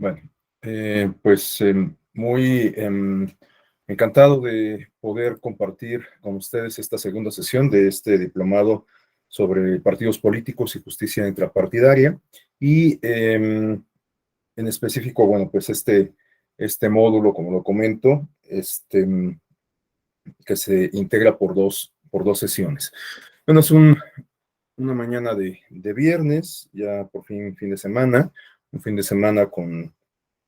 Bueno, muy encantado de poder compartir con ustedes esta segunda sesión de este diplomado sobre partidos políticos y justicia intrapartidaria. Y en específico, bueno, pues este módulo, como lo comento, que se integra por dos sesiones. Bueno, una mañana de viernes, ya por fin de semana, un fin de semana con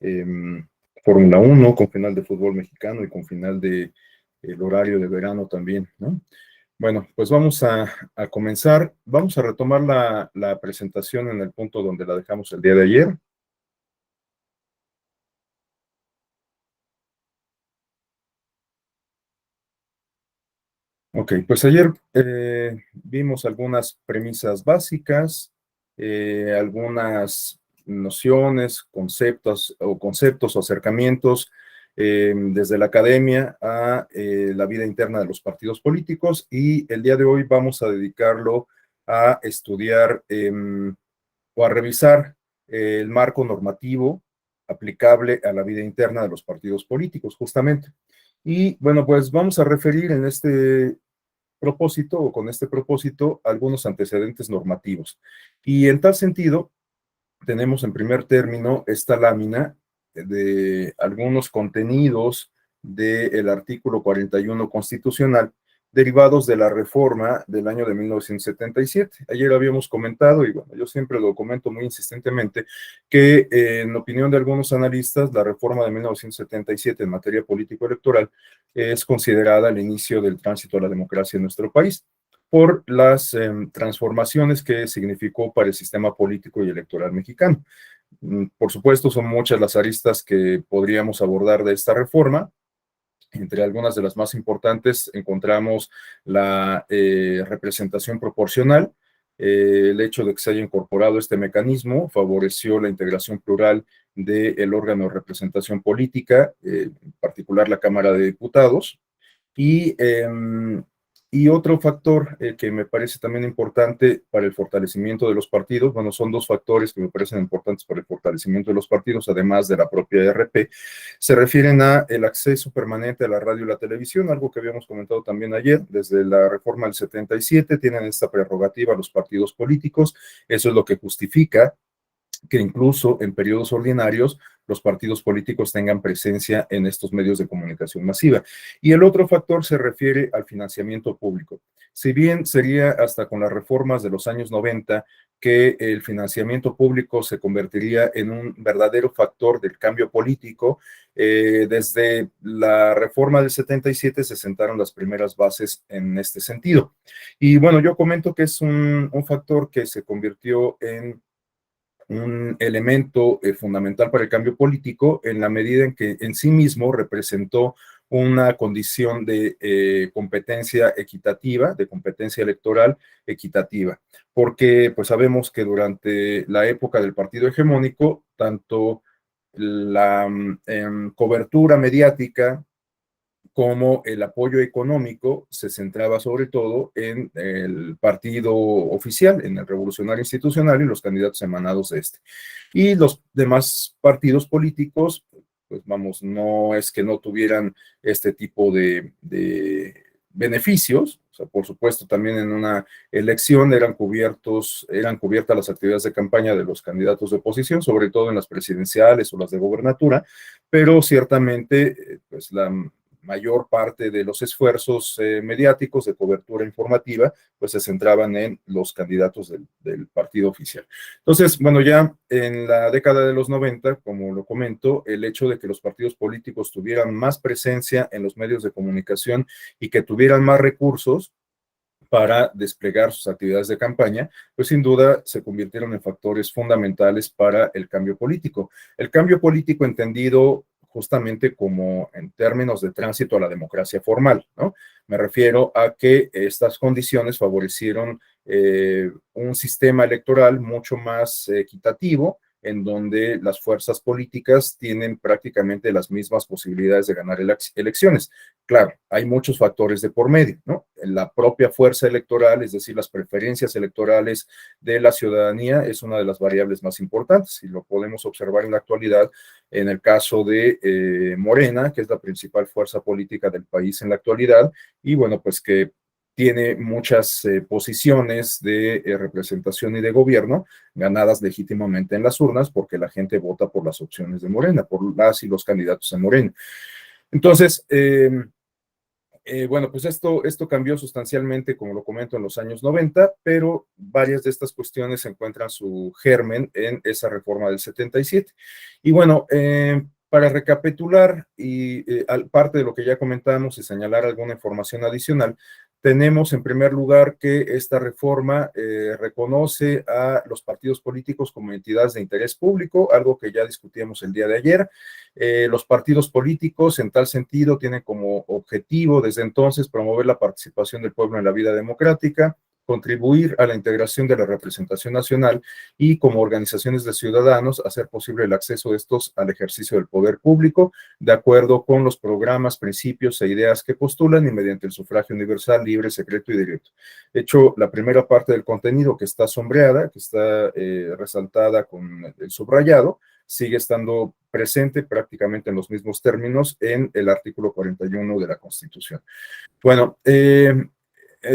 em, Fórmula 1, con final de fútbol mexicano y con final de el horario de verano también, ¿no? Bueno, pues vamos a comenzar. Vamos a retomar la presentación en el punto donde la dejamos el día de ayer. Ok, pues ayer vimos algunas premisas básicas, algunas nociones, conceptos o acercamientos desde la academia a la vida interna de los partidos políticos, y el día de hoy vamos a dedicarlo a estudiar o a revisar el marco normativo aplicable a la vida interna de los partidos políticos, justamente. Y bueno, pues vamos a referir en este propósito o con este propósito algunos antecedentes normativos. Y en tal sentido, tenemos en primer término esta lámina de algunos contenidos del artículo 41 constitucional derivados de la reforma del año de 1977. Ayer habíamos comentado, y bueno, yo siempre lo comento muy insistentemente, que en opinión de algunos analistas, la reforma de 1977 en materia político-electoral es considerada el inicio del tránsito a la democracia en nuestro país por las transformaciones que significó para el sistema político y electoral mexicano. Por supuesto, son muchas las aristas que podríamos abordar de esta reforma. Entre algunas de las más importantes encontramos la representación proporcional. El hecho de que se haya incorporado este mecanismo favoreció la integración plural del órgano de representación política, en particular la Cámara de Diputados. Y, y otro factor que me parece también importante para el fortalecimiento de los partidos, bueno, son dos factores que me parecen importantes para el fortalecimiento de los partidos, además de la propia RP, se refieren a el acceso permanente a la radio y la televisión, algo que habíamos comentado también ayer. Desde la reforma del 77 tienen esta prerrogativa los partidos políticos. Eso es lo que justifica que incluso en periodos ordinarios los partidos políticos tengan presencia en estos medios de comunicación masiva. Y el otro factor se refiere al financiamiento público. Si bien sería hasta con las reformas de los años 90 que el financiamiento público se convertiría en un verdadero factor del cambio político, desde la reforma del 77 se sentaron las primeras bases en este sentido. Y bueno, yo comento que es un factor que se convirtió en un elemento fundamental para el cambio político en la medida en que en sí mismo representó una condición de competencia equitativa, de competencia electoral equitativa, porque pues sabemos que durante la época del partido hegemónico, tanto la cobertura mediática como el apoyo económico se centraba sobre todo en el partido oficial, en el revolucionario institucional y los candidatos emanados de este. Y los demás partidos políticos, pues vamos, no es que no tuvieran este tipo de beneficios. O sea, por supuesto, también en una elección eran cubiertas las actividades de campaña de los candidatos de oposición, sobre todo en las presidenciales o las de gobernatura, pero ciertamente, pues la mayor parte de los esfuerzos mediáticos de cobertura informativa, pues se centraban en los candidatos del partido oficial. Entonces, bueno, ya en la década de los 90, como lo comento, el hecho de que los partidos políticos tuvieran más presencia en los medios de comunicación y que tuvieran más recursos para desplegar sus actividades de campaña, pues sin duda se convirtieron en factores fundamentales para el cambio político. El cambio político entendido justamente como en términos de tránsito a la democracia formal, ¿no? Me refiero a que estas condiciones favorecieron un sistema electoral mucho más equitativo, en donde las fuerzas políticas tienen prácticamente las mismas posibilidades de ganar elecciones. Claro, hay muchos factores de por medio, ¿no? La propia fuerza electoral, es decir, las preferencias electorales de la ciudadanía, es una de las variables más importantes y lo podemos observar en la actualidad en el caso de Morena, que es la principal fuerza política del país en la actualidad, y bueno, pues que tiene muchas posiciones de representación y de gobierno ganadas legítimamente en las urnas porque la gente vota por las opciones de Morena, por las y los candidatos de Morena. Entonces, bueno, pues esto cambió sustancialmente, como lo comento, en los años 90, pero varias de estas cuestiones encuentran su germen en esa reforma del 77. Y bueno, para recapitular y parte de lo que ya comentamos y señalar alguna información adicional, tenemos en primer lugar que esta reforma reconoce a los partidos políticos como entidades de interés público, algo que ya discutíamos el día de ayer. Los partidos políticos, en tal sentido, tienen como objetivo desde entonces promover la participación del pueblo en la vida democrática, contribuir a la integración de la representación nacional y como organizaciones de ciudadanos hacer posible el acceso de estos al ejercicio del poder público de acuerdo con los programas, principios e ideas que postulan y mediante el sufragio universal, libre, secreto y directo. De hecho, la primera parte del contenido que está sombreada, que está resaltada con el subrayado, sigue estando presente prácticamente en los mismos términos en el artículo 41 de la Constitución. Bueno, el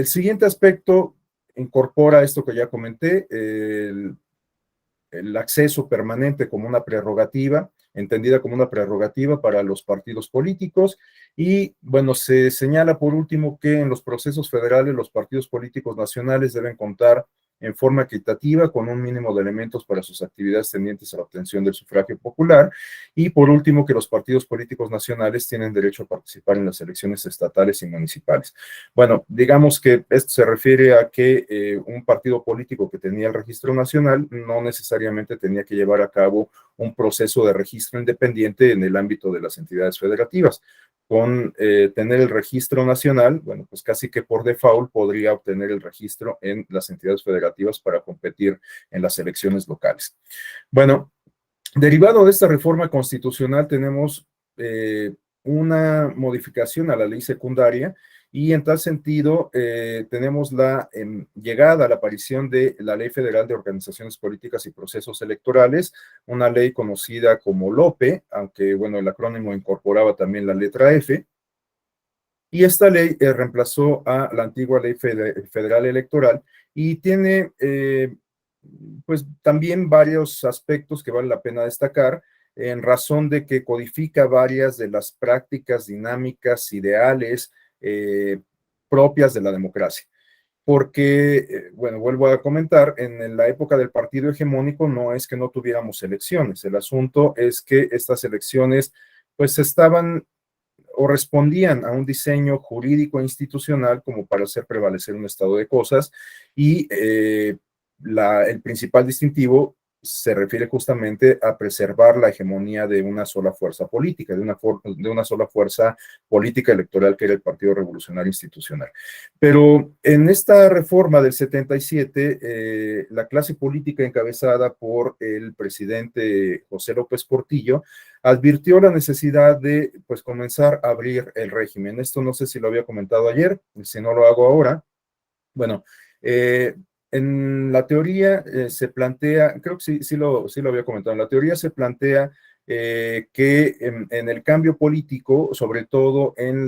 siguiente aspecto incorpora esto que ya comenté, el acceso permanente como una prerrogativa, entendida como una prerrogativa para los partidos políticos. Y bueno, se señala por último que en los procesos federales los partidos políticos nacionales deben contar en forma equitativa con un mínimo de elementos para sus actividades tendientes a la obtención del sufragio popular. Y por último, que los partidos políticos nacionales tienen derecho a participar en las elecciones estatales y municipales. Bueno, digamos que esto se refiere a que un partido político que tenía el registro nacional no necesariamente tenía que llevar a cabo un proceso de registro independiente en el ámbito de las entidades federativas. Con tener el registro nacional, bueno, pues casi que por default podría obtener el registro en las entidades federativas para competir en las elecciones locales. Bueno, derivado de esta reforma constitucional tenemos una modificación a la ley secundaria y en tal sentido tenemos la llegada a la aparición de la Ley Federal de Organizaciones Políticas y Procesos Electorales, una ley conocida como LOPE, aunque bueno, el acrónimo incorporaba también la letra F, y esta ley reemplazó a la antigua Ley Federal Electoral y tiene pues también varios aspectos que vale la pena destacar en razón de que codifica varias de las prácticas dinámicas, ideales propias de la democracia. Porque, bueno, vuelvo a comentar, en la época del partido hegemónico no es que no tuviéramos elecciones, el asunto es que estas elecciones pues estaban o respondían a un diseño jurídico e institucional como para hacer prevalecer un estado de cosas y el principal distintivo se refiere justamente a preservar la hegemonía de una sola fuerza política, de una sola fuerza política electoral que era el Partido Revolucionario Institucional. Pero en esta reforma del 77, la clase política encabezada por el presidente José López Portillo advirtió la necesidad de pues comenzar a abrir el régimen. Esto no sé si lo había comentado ayer, si no lo hago ahora. Bueno, en la teoría se plantea, creo que sí lo había comentado, en la teoría se plantea que en el cambio político, sobre todo en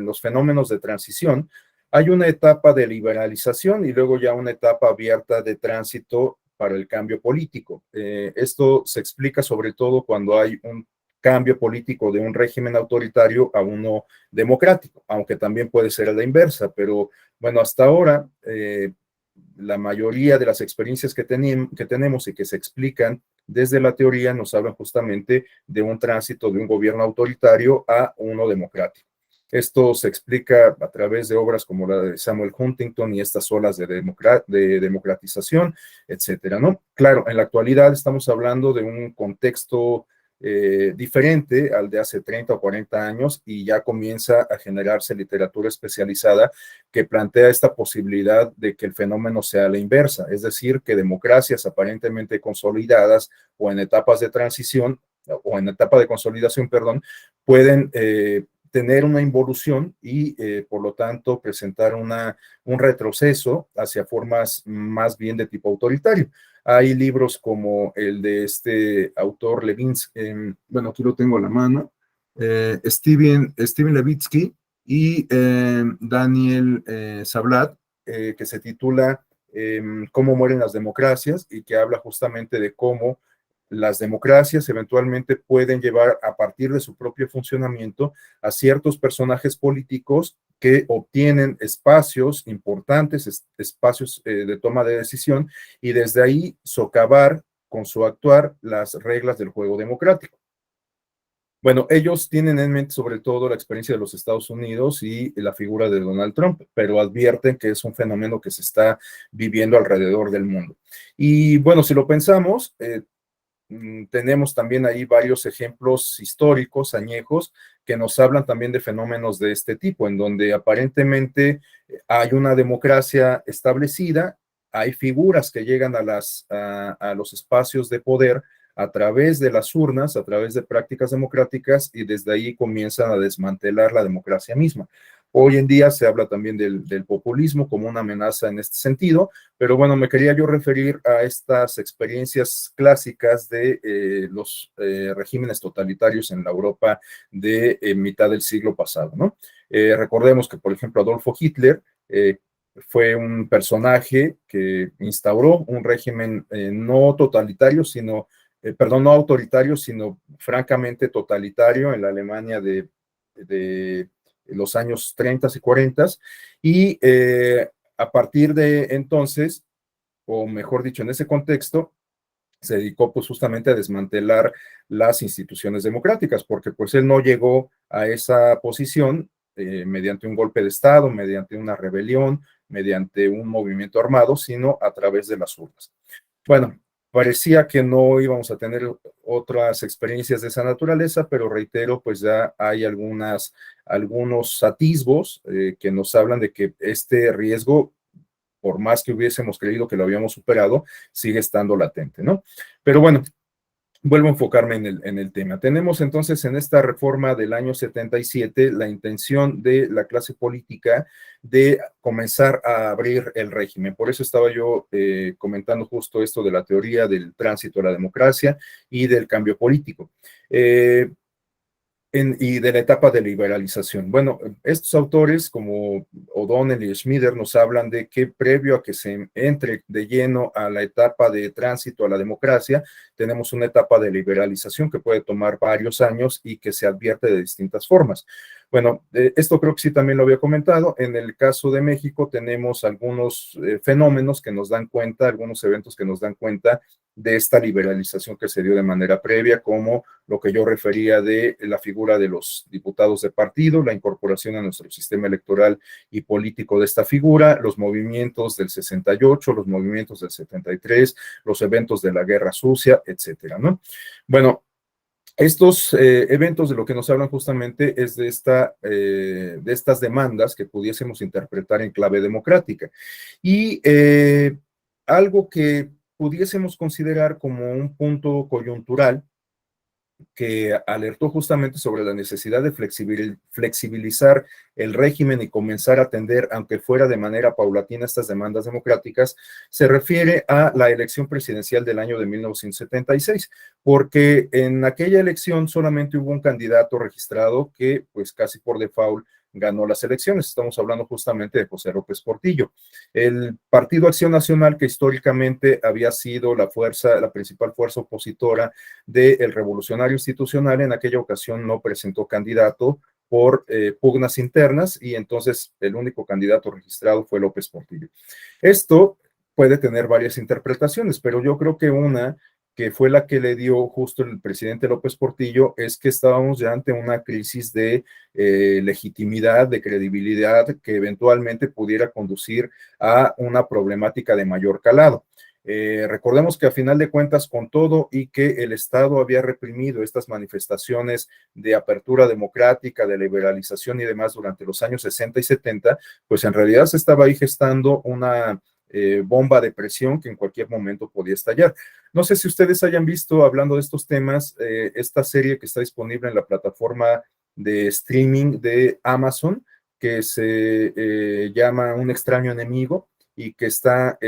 los fenómenos de transición, hay una etapa de liberalización y luego ya una etapa abierta de tránsito para el cambio político. Esto se explica sobre todo cuando hay un cambio político de un régimen autoritario a uno democrático, aunque también puede ser a la inversa, pero bueno, hasta ahora la mayoría de las experiencias que tenemos y que se explican desde la teoría nos hablan justamente de un tránsito de un gobierno autoritario a uno democrático. Esto se explica a través de obras como la de Samuel Huntington y estas olas de democratización, etcétera, ¿no? Claro, en la actualidad estamos hablando de un contexto diferente al de hace 30 o 40 años y ya comienza a generarse literatura especializada que plantea esta posibilidad de que el fenómeno sea la inversa, es decir, que democracias aparentemente consolidadas o en etapas de transición o en etapa de consolidación, perdón, pueden tener una involución y por lo tanto presentar un retroceso hacia formas más bien de tipo autoritario. Hay libros como el de este autor Levinsky, bueno, aquí lo tengo a la mano, Steven Levitsky y Daniel Sablat, que se titula Cómo mueren las democracias y que habla justamente de cómo las democracias eventualmente pueden llevar a partir de su propio funcionamiento a ciertos personajes políticos que obtienen espacios importantes, espacios de toma de decisión y desde ahí socavar con su actuar las reglas del juego democrático. Bueno, ellos tienen en mente sobre todo la experiencia de los Estados Unidos y la figura de Donald Trump, pero advierten que es un fenómeno que se está viviendo alrededor del mundo. Y bueno, si lo pensamos, tenemos también ahí varios ejemplos históricos, añejos, que nos hablan también de fenómenos de este tipo, en donde aparentemente hay una democracia establecida, hay figuras que llegan a los espacios de poder a través de las urnas, a través de prácticas democráticas, y desde ahí comienzan a desmantelar la democracia misma. Hoy en día se habla también del populismo como una amenaza en este sentido, pero bueno, me quería yo referir a estas experiencias clásicas de los regímenes totalitarios en la Europa de mitad del siglo pasado, ¿no? Recordemos que, por ejemplo, Adolfo Hitler fue un personaje que instauró un régimen no totalitario, sino, perdón, no autoritario, sino francamente totalitario en la Alemania de los años 30 y 40, y a partir de entonces, o mejor dicho, en ese contexto, se dedicó pues justamente a desmantelar las instituciones democráticas, porque pues él no llegó a esa posición mediante un golpe de Estado, mediante una rebelión, mediante un movimiento armado, sino a través de las urnas. Bueno, parecía que no íbamos a tener otras experiencias de esa naturaleza, pero reitero, pues ya hay algunos atisbos que nos hablan de que este riesgo, por más que hubiésemos creído que lo habíamos superado, sigue estando latente, ¿no? Pero bueno, vuelvo a enfocarme en el tema. Tenemos entonces en esta reforma del año 77 la intención de la clase política de comenzar a abrir el régimen. Por eso estaba yo comentando justo esto de la teoría del tránsito a la democracia y del cambio político. Y de la etapa de liberalización. Bueno, estos autores como O'Donnell y Schmider nos hablan de que previo a que se entre de lleno a la etapa de tránsito a la democracia, tenemos una etapa de liberalización que puede tomar varios años y que se advierte de distintas formas. Bueno, esto creo que sí también lo había comentado. En el caso de México tenemos algunos fenómenos que nos dan cuenta, algunos eventos que nos dan cuenta de esta liberalización que se dio de manera previa, como lo que yo refería de la figura de los diputados de partido, la incorporación a nuestro sistema electoral y político de esta figura, los movimientos del 68, los movimientos del 73, los eventos de la Guerra Sucia, etcétera, ¿no? Bueno, estos eventos de lo que nos hablan justamente es de estas demandas que pudiésemos interpretar en clave democrática. Y algo que pudiésemos considerar como un punto coyuntural que alertó justamente sobre la necesidad de flexibilizar el régimen y comenzar a atender, aunque fuera de manera paulatina, estas demandas democráticas, se refiere a la elección presidencial del año de 1976, porque en aquella elección solamente hubo un candidato registrado que, pues casi por default, ganó las elecciones. Estamos hablando justamente de José López Portillo. El Partido Acción Nacional, que históricamente había sido la principal fuerza opositora del Revolucionario Institucional, en aquella ocasión no presentó candidato por pugnas internas y entonces el único candidato registrado fue López Portillo. Esto puede tener varias interpretaciones, pero yo creo que una que fue la que le dio justo el presidente López Portillo, es que estábamos ya ante una crisis de legitimidad, de credibilidad, que eventualmente pudiera conducir a una problemática de mayor calado. Recordemos que a final de cuentas, con todo y que el Estado había reprimido estas manifestaciones de apertura democrática, de liberalización y demás durante los años 60 y 70, pues en realidad se estaba ahí gestando una bomba de presión que en cualquier momento podía estallar. No sé si ustedes hayan visto, hablando de estos temas, esta serie que está disponible en la plataforma de streaming de Amazon, que se llama Un extraño enemigo y que está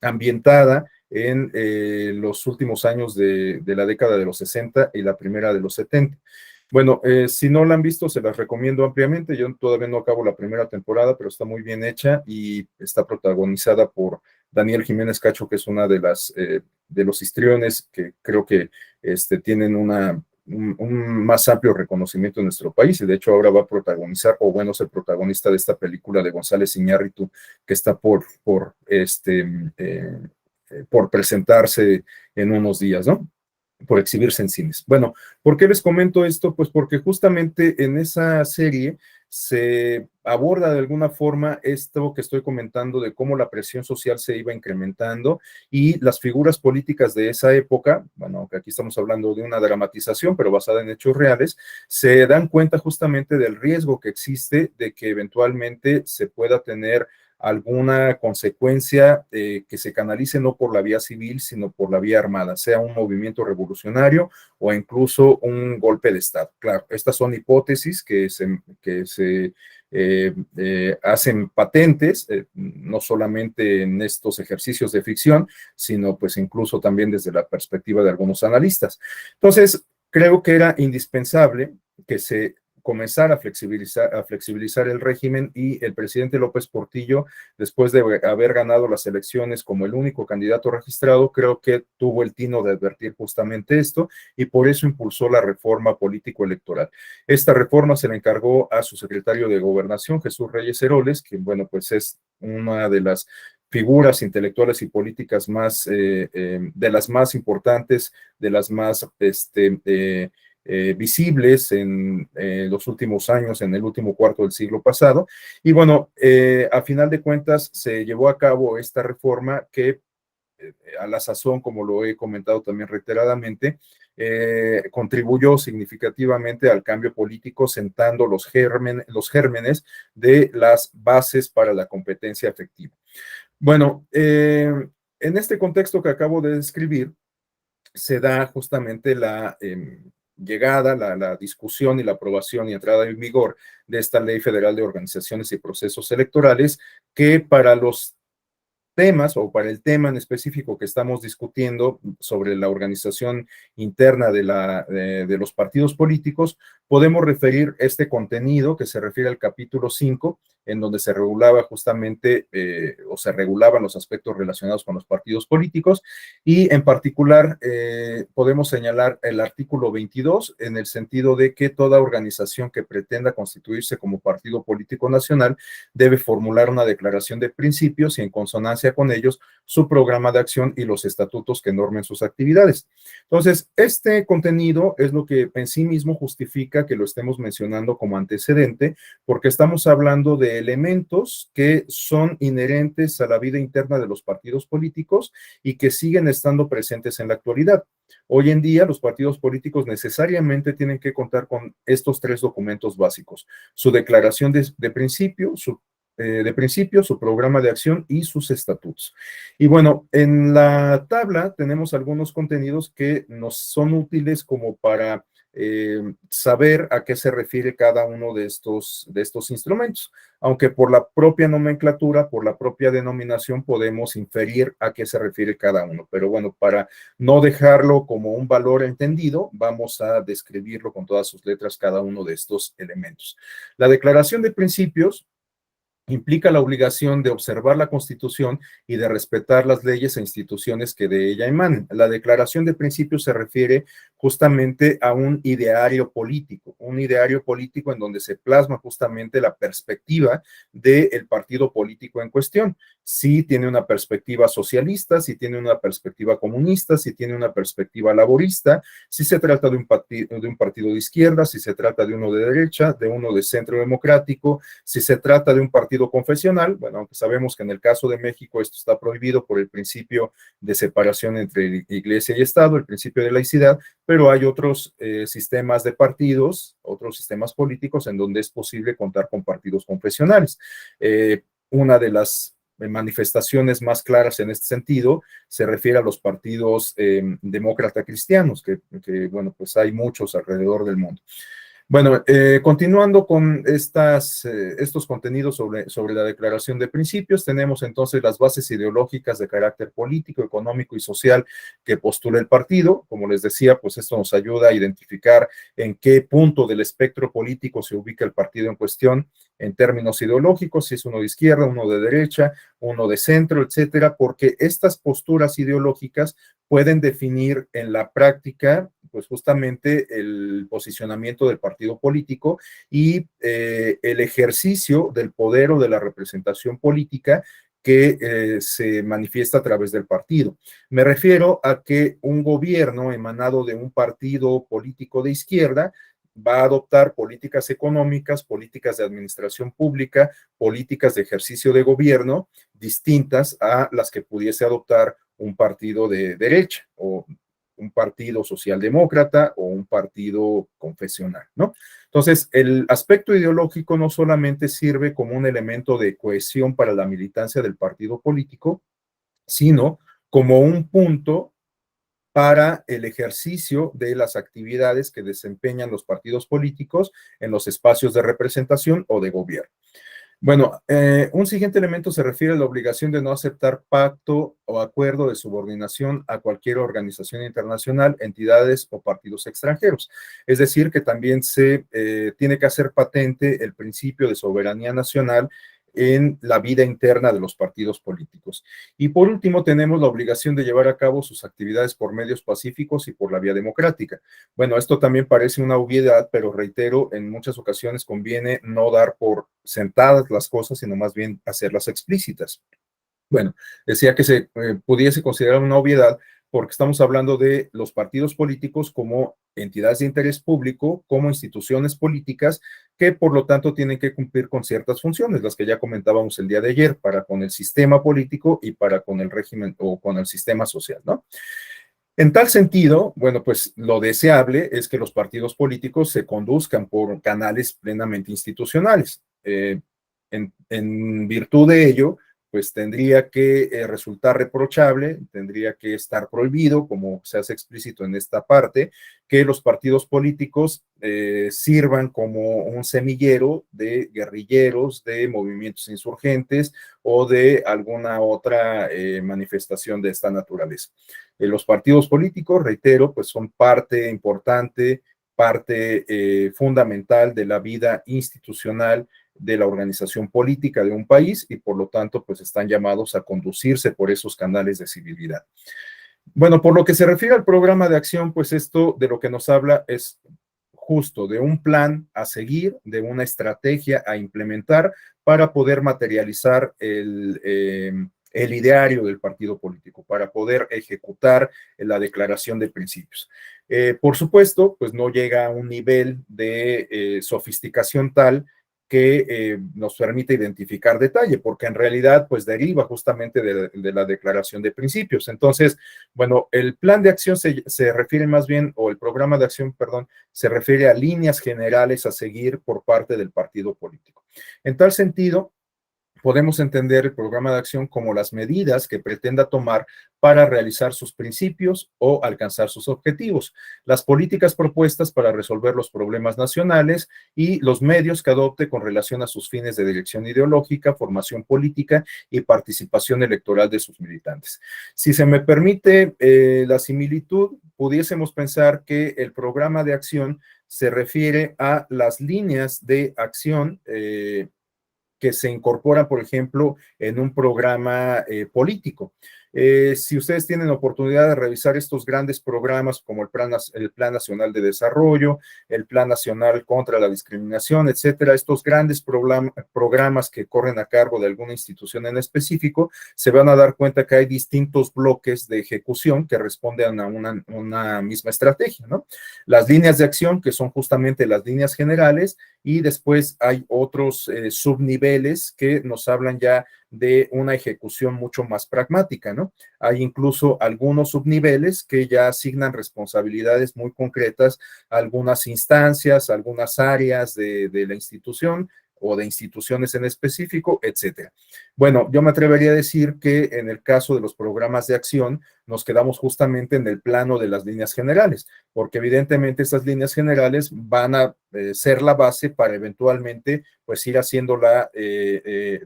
ambientada en los últimos años de la década de los 60 y la primera de los 70. Bueno, si no la han visto, se las recomiendo ampliamente. Yo todavía no acabo la primera temporada, pero está muy bien hecha y está protagonizada por Daniel Jiménez Cacho, que es una de los histriones que creo que tienen un más amplio reconocimiento en nuestro país, y de hecho ahora va a protagonizar, o bueno, es el protagonista de esta película de González Iñárritu, que está por presentarse en unos días, ¿no? Por exhibirse en cines. Bueno, ¿por qué les comento esto? Pues porque justamente en esa serie se aborda de alguna forma esto que estoy comentando de cómo la presión social se iba incrementando y las figuras políticas de esa época, bueno, aunque aquí estamos hablando de una dramatización, pero basada en hechos reales, se dan cuenta justamente del riesgo que existe de que eventualmente se pueda tener alguna consecuencia que se canalice no por la vía civil, sino por la vía armada, sea un movimiento revolucionario o incluso un golpe de Estado. Claro, estas son hipótesis que se hacen patentes, no solamente en estos ejercicios de ficción, sino pues incluso también desde la perspectiva de algunos analistas. Entonces, creo que era indispensable que se comenzar a flexibilizar el régimen, y el presidente López Portillo, después de haber ganado las elecciones como el único candidato registrado, creo que tuvo el tino de advertir justamente esto y por eso impulsó la reforma político-electoral. Esta reforma se le encargó a su secretario de Gobernación, Jesús Reyes Heroles, que bueno, pues es una de las figuras intelectuales y políticas más, de las más importantes, de las más visibles en los últimos años, en el último cuarto del siglo pasado. Y bueno, a final de cuentas se llevó a cabo esta reforma que a la sazón, como lo he comentado también reiteradamente, contribuyó significativamente al cambio político, sentando los gérmenes de las bases para la competencia efectiva. Bueno, en este contexto que acabo de describir, se da justamente la llegada, la discusión y la aprobación y entrada en vigor de esta Ley Federal de Organizaciones y Procesos Electorales, que para los temas o para el tema en específico que estamos discutiendo sobre la organización interna de los partidos políticos, podemos referir este contenido que se refiere al capítulo 5, en donde se regulaba justamente o se regulaban los aspectos relacionados con los partidos políticos, y en particular podemos señalar el artículo 22 en el sentido de que toda organización que pretenda constituirse como partido político nacional debe formular una declaración de principios y en consonancia con ellos su programa de acción y los estatutos que normen sus actividades. Entonces, este contenido es lo que en sí mismo justifica que lo estemos mencionando como antecedente, porque estamos hablando de elementos que son inherentes a la vida interna de los partidos políticos y que siguen estando presentes en la actualidad. Hoy en día, los partidos políticos necesariamente tienen que contar con estos tres documentos básicos: su declaración de principio, su programa de acción y sus estatutos. Y bueno, en la tabla tenemos algunos contenidos que nos son útiles como para saber a qué se refiere cada uno de estos instrumentos, aunque por la propia nomenclatura, por la propia denominación, podemos inferir a qué se refiere cada uno. Pero bueno, para no dejarlo como un valor entendido, vamos a describirlo con todas sus letras cada uno de estos elementos. La declaración de principios implica la obligación de observar la Constitución y de respetar las leyes e instituciones que de ella emanen. La declaración de principios se refiere justamente a un ideario político en donde se plasma justamente la perspectiva del partido político en cuestión. Si tiene una perspectiva socialista, si tiene una perspectiva comunista, si tiene una perspectiva laborista, si se trata de un partido de izquierda, si se trata de uno de derecha, de uno de centro democrático, si se trata de un partido confesional, bueno, aunque sabemos que en el caso de México esto está prohibido por el principio de separación entre iglesia y Estado, el principio de laicidad, pero hay otros sistemas de partidos, otros sistemas políticos en donde es posible contar con partidos confesionales. Una de las manifestaciones más claras en este sentido se refiere a los partidos demócrata cristianos, bueno, pues hay muchos alrededor del mundo. Bueno, continuando con estos contenidos sobre la declaración de principios, tenemos entonces las bases ideológicas de carácter político, económico y social que postula el partido. Como les decía, pues esto nos ayuda a identificar en qué punto del espectro político se ubica el partido en cuestión en términos ideológicos, si es uno de izquierda, uno de derecha, uno de centro, etcétera, porque estas posturas ideológicas pueden definir en la práctica pues justamente el posicionamiento del partido político y el ejercicio del poder o de la representación política que se manifiesta a través del partido. Me refiero a que un gobierno emanado de un partido político de izquierda va a adoptar políticas económicas, políticas de administración pública, políticas de ejercicio de gobierno distintas a las que pudiese adoptar un partido de derecha o un partido socialdemócrata o un partido confesional, ¿no? Entonces, el aspecto ideológico no solamente sirve como un elemento de cohesión para la militancia del partido político, sino como un punto para el ejercicio de las actividades que desempeñan los partidos políticos en los espacios de representación o de gobierno. Bueno, un siguiente elemento se refiere a la obligación de no aceptar pacto o acuerdo de subordinación a cualquier organización internacional, entidades o partidos extranjeros. Es decir, que también se tiene que hacer patente el principio de soberanía nacional en la vida interna de los partidos políticos. Y por último, tenemos la obligación de llevar a cabo sus actividades por medios pacíficos y por la vía democrática. Bueno, esto también parece una obviedad, pero reitero, en muchas ocasiones conviene no dar por sentadas las cosas, sino más bien hacerlas explícitas. Bueno, decía que se pudiese considerar una obviedad porque estamos hablando de los partidos políticos como entidades de interés público, como instituciones políticas, que por lo tanto tienen que cumplir con ciertas funciones, las que ya comentábamos el día de ayer, para con el sistema político y para con el régimen o con el sistema social, ¿no? En tal sentido, bueno, pues lo deseable es que los partidos políticos se conduzcan por canales plenamente institucionales. En virtud de ello, pues tendría que resultar reprochable, tendría que estar prohibido, como se hace explícito en esta parte, que los partidos políticos sirvan como un semillero de guerrilleros, de movimientos insurgentes o de alguna otra manifestación de esta naturaleza. Los partidos políticos, reitero, pues son parte importante, parte fundamental de la vida institucional de la organización política de un país y por lo tanto pues están llamados a conducirse por esos canales de civilidad. Bueno, por lo que se refiere al programa de acción, pues esto de lo que nos habla es justo de un plan a seguir, de una estrategia a implementar para poder materializar el ideario del partido político, para poder ejecutar la declaración de principios. Por supuesto, pues no llega a un nivel de sofisticación tal que nos permite identificar detalle, porque en realidad pues deriva justamente de la declaración de principios. Entonces, bueno, el plan de acción se refiere más bien, o el programa de acción, perdón, se refiere a líneas generales a seguir por parte del partido político. En tal sentido, podemos entender el programa de acción como las medidas que pretenda tomar para realizar sus principios o alcanzar sus objetivos, las políticas propuestas para resolver los problemas nacionales y los medios que adopte con relación a sus fines de dirección ideológica, formación política y participación electoral de sus militantes. Si se me permite la similitud, pudiésemos pensar que el programa de acción se refiere a las líneas de acción que se incorporan, por ejemplo, en un programa político. Si ustedes tienen oportunidad de revisar estos grandes programas como el Plan Nacional de Desarrollo, el Plan Nacional contra la Discriminación, etcétera, estos grandes programas que corren a cargo de alguna institución en específico, se van a dar cuenta que hay distintos bloques de ejecución que responden a una misma estrategia, ¿no? Las líneas de acción, que son justamente las líneas generales, y después hay otros subniveles que nos hablan ya de una ejecución mucho más pragmática, ¿no? Hay incluso algunos subniveles que ya asignan responsabilidades muy concretas a algunas instancias, a algunas áreas de la institución o de instituciones en específico, etcétera. Bueno, yo me atrevería a decir que en el caso de los programas de acción, nos quedamos justamente en el plano de las líneas generales, porque evidentemente estas líneas generales van a ser la base para eventualmente pues ir haciendo la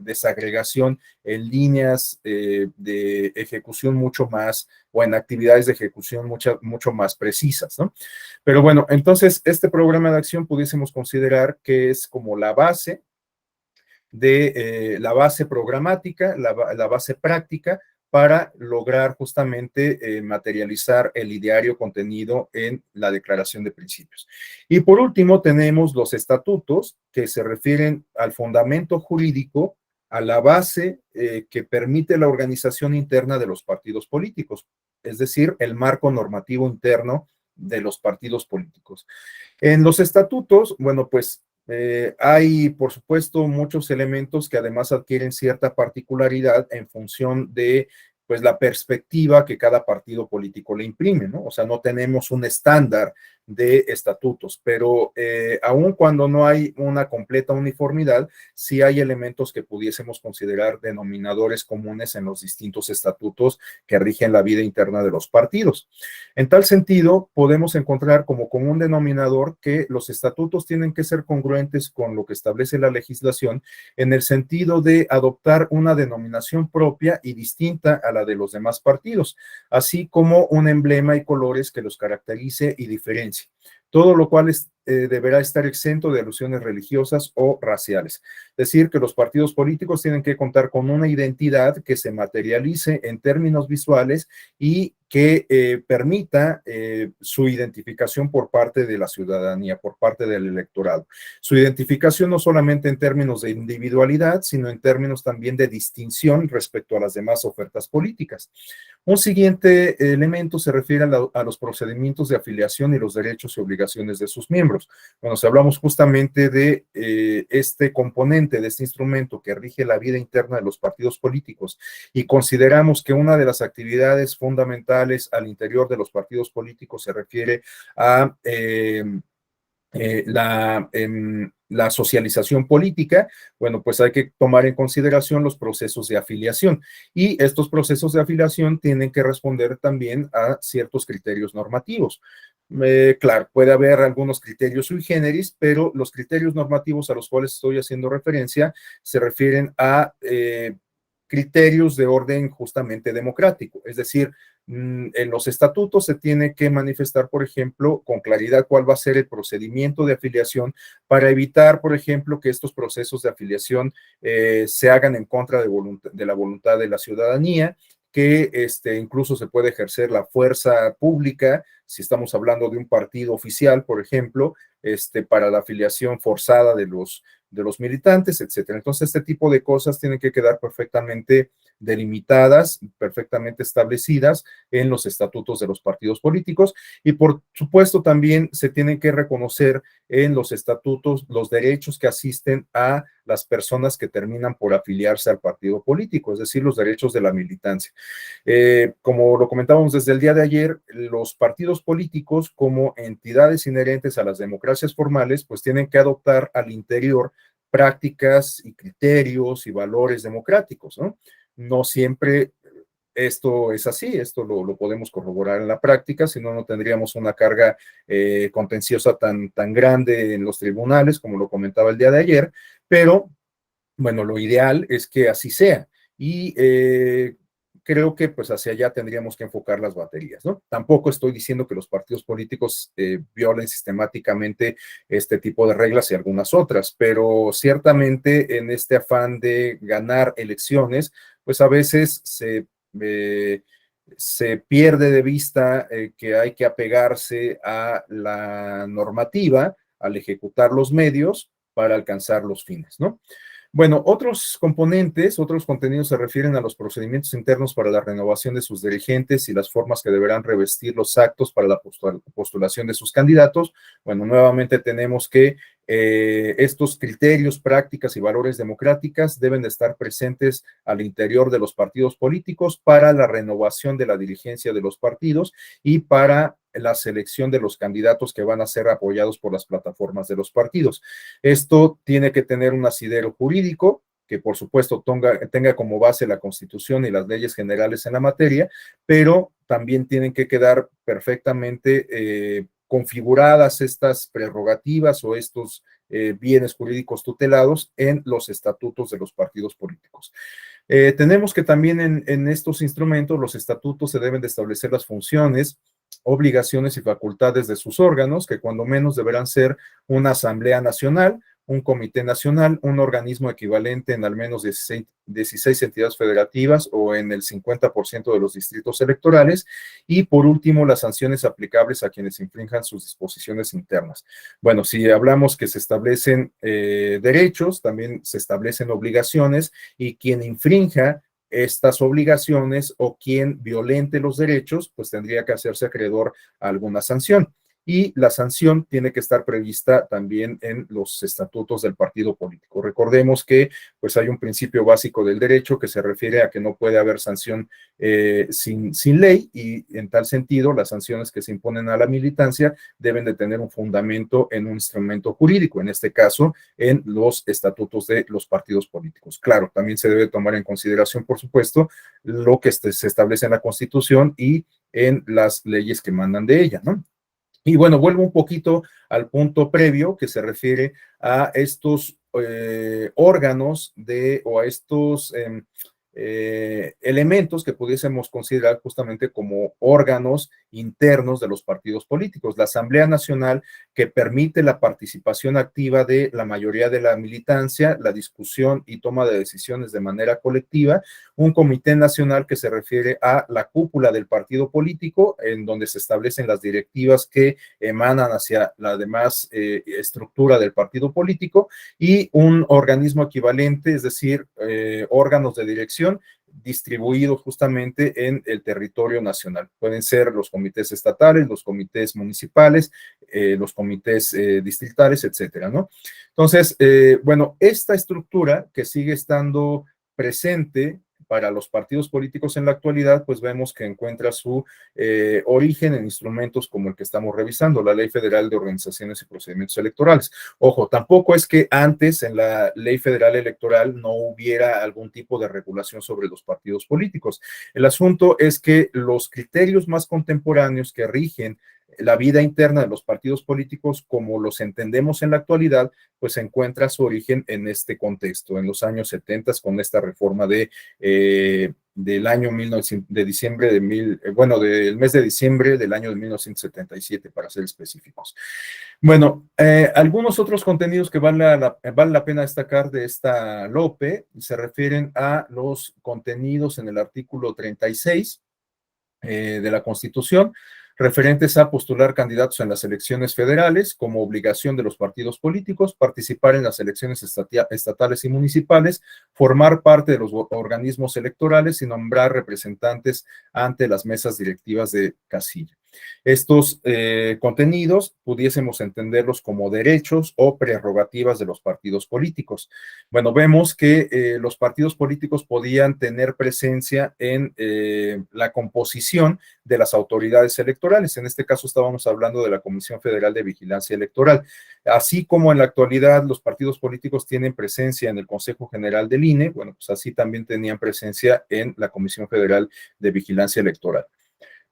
desagregación en líneas de ejecución mucho más o en actividades de ejecución mucho más precisas, ¿no? Pero bueno, entonces este programa de acción pudiésemos considerar que es como la base de la base programática, la base práctica para lograr justamente materializar el ideario contenido en la declaración de principios. Y por último, tenemos los estatutos que se refieren al fundamento jurídico, a la base que permite la organización interna de los partidos políticos, es decir, el marco normativo interno de los partidos políticos. En los estatutos, bueno, pues hay, por supuesto, muchos elementos que además adquieren cierta particularidad en función de, pues, la perspectiva que cada partido político le imprime, ¿no? O sea, no tenemos un estándar de estatutos, pero aun cuando no hay una completa uniformidad, sí hay elementos que pudiésemos considerar denominadores comunes en los distintos estatutos que rigen la vida interna de los partidos. En tal sentido, podemos encontrar como común denominador que los estatutos tienen que ser congruentes con lo que establece la legislación en el sentido de adoptar una denominación propia y distinta a la de los demás partidos, así como un emblema y colores que los caracterice y diferencie. Todo lo cual deberá estar exento de alusiones religiosas o raciales. Es decir, que los partidos políticos tienen que contar con una identidad que se materialice en términos visuales y que permita su identificación por parte de la ciudadanía, por parte del electorado. Su identificación no solamente en términos de individualidad, sino en términos también de distinción respecto a las demás ofertas políticas. Un siguiente elemento se refiere a los procedimientos de afiliación y los derechos y obligaciones de sus miembros. Bueno, si hablamos justamente de este componente, de este instrumento que rige la vida interna de los partidos políticos y consideramos que una de las actividades fundamentales al interior de los partidos políticos se refiere a la socialización política, bueno, pues hay que tomar en consideración los procesos de afiliación y estos procesos de afiliación tienen que responder también a ciertos criterios normativos. Claro, puede haber algunos criterios sui generis, pero los criterios normativos a los cuales estoy haciendo referencia se refieren a criterios de orden justamente democrático, es decir, en los estatutos se tiene que manifestar, por ejemplo, con claridad cuál va a ser el procedimiento de afiliación para evitar, por ejemplo, que estos procesos de afiliación se hagan en contra de la voluntad de la ciudadanía, que incluso se puede ejercer la fuerza pública, si estamos hablando de un partido oficial, por ejemplo, para la afiliación forzada de los militantes, etcétera. Entonces, este tipo de cosas tienen que quedar perfectamente delimitadas, perfectamente establecidas en los estatutos de los partidos políticos y por supuesto también se tienen que reconocer en los estatutos los derechos que asisten a las personas que terminan por afiliarse al partido político, es decir, los derechos de la militancia. Como lo comentábamos desde el día de ayer, los partidos políticos como entidades inherentes a las democracias formales, pues tienen que adoptar al interior prácticas y criterios y valores democráticos, ¿no? No siempre esto es así, esto lo podemos corroborar en la práctica, si no, no tendríamos una carga contenciosa tan grande en los tribunales, como lo comentaba el día de ayer, pero bueno, lo ideal es que así sea. Y creo que pues hacia allá tendríamos que enfocar las baterías, ¿no? Tampoco estoy diciendo que los partidos políticos violen sistemáticamente este tipo de reglas y algunas otras, pero ciertamente en este afán de ganar elecciones, pues a veces se se pierde de vista que hay que apegarse a la normativa al ejecutar los medios para alcanzar los fines, ¿no? Bueno, otros componentes, otros contenidos se refieren a los procedimientos internos para la renovación de sus dirigentes y las formas que deberán revestir los actos para la postulación de sus candidatos. Bueno, nuevamente tenemos que estos criterios, prácticas y valores democráticas deben de estar presentes al interior de los partidos políticos para la renovación de la dirigencia de los partidos y para la selección de los candidatos que van a ser apoyados por las plataformas de los partidos. Esto tiene que tener un asidero jurídico que por supuesto tenga como base la Constitución y las leyes generales en la materia, pero también tienen que quedar perfectamente configuradas estas prerrogativas o estos bienes jurídicos tutelados en los estatutos de los partidos políticos. Tenemos que también en estos instrumentos, los estatutos, se deben de establecer las funciones, obligaciones y facultades de sus órganos, que cuando menos deberán ser una Asamblea Nacional, un Comité Nacional, un organismo equivalente en al menos 16 entidades federativas o en el 50% de los distritos electorales, y por último, las sanciones aplicables a quienes infrinjan sus disposiciones internas. Bueno, si hablamos que se establecen derechos, también se establecen obligaciones, y quien infrinja estas obligaciones o quien violente los derechos, pues tendría que hacerse acreedor a alguna sanción. Y la sanción tiene que estar prevista también en los estatutos del partido político. Recordemos que pues hay un principio básico del derecho que se refiere a que no puede haber sanción sin ley, y en tal sentido las sanciones que se imponen a la militancia deben de tener un fundamento en un instrumento jurídico, en este caso en los estatutos de los partidos políticos. Claro, también se debe tomar en consideración, por supuesto, lo que se establece en la Constitución y en las leyes que mandan de ella, ¿no? Y bueno, vuelvo un poquito al punto previo que se refiere a estos órganos o a estos elementos que pudiésemos considerar justamente como órganos internos de los partidos políticos. La Asamblea Nacional, que permite la participación activa de la mayoría de la militancia, la discusión y toma de decisiones de manera colectiva. Un Comité Nacional que se refiere a la cúpula del partido político, en donde se establecen las directivas que emanan hacia la demás estructura del partido político, y un organismo equivalente, es decir, órganos de dirección distribuidos justamente en el territorio nacional. Pueden ser los comités estatales, los comités municipales, los comités distritales, etcétera, ¿no? Entonces, bueno, esta estructura que sigue estando presente para los partidos políticos en la actualidad, pues vemos que encuentra su origen en instrumentos como el que estamos revisando, la Ley Federal de Organizaciones y Procedimientos Electorales. Ojo, tampoco es que antes en la Ley Federal Electoral no hubiera algún tipo de regulación sobre los partidos políticos. El asunto es que los criterios más contemporáneos que rigen la vida interna de los partidos políticos, como los entendemos en la actualidad, pues encuentra su origen en este contexto, en los años 70, con esta reforma del año 1900, de diciembre del mes de diciembre del año de 1977, para ser específicos. Bueno, algunos otros contenidos que vale la pena destacar de esta LOPE se refieren a los contenidos en el artículo 36 de la Constitución, referentes a postular candidatos en las elecciones federales como obligación de los partidos políticos, participar en las elecciones estatales y municipales, formar parte de los organismos electorales y nombrar representantes ante las mesas directivas de casilla. Estos contenidos pudiésemos entenderlos como derechos o prerrogativas de los partidos políticos. Bueno, vemos que los partidos políticos podían tener presencia en la composición de las autoridades electorales. En este caso estábamos hablando de la Comisión Federal de Vigilancia Electoral. Así como en la actualidad los partidos políticos tienen presencia en el Consejo General del INE, bueno, pues así también tenían presencia en la Comisión Federal de Vigilancia Electoral.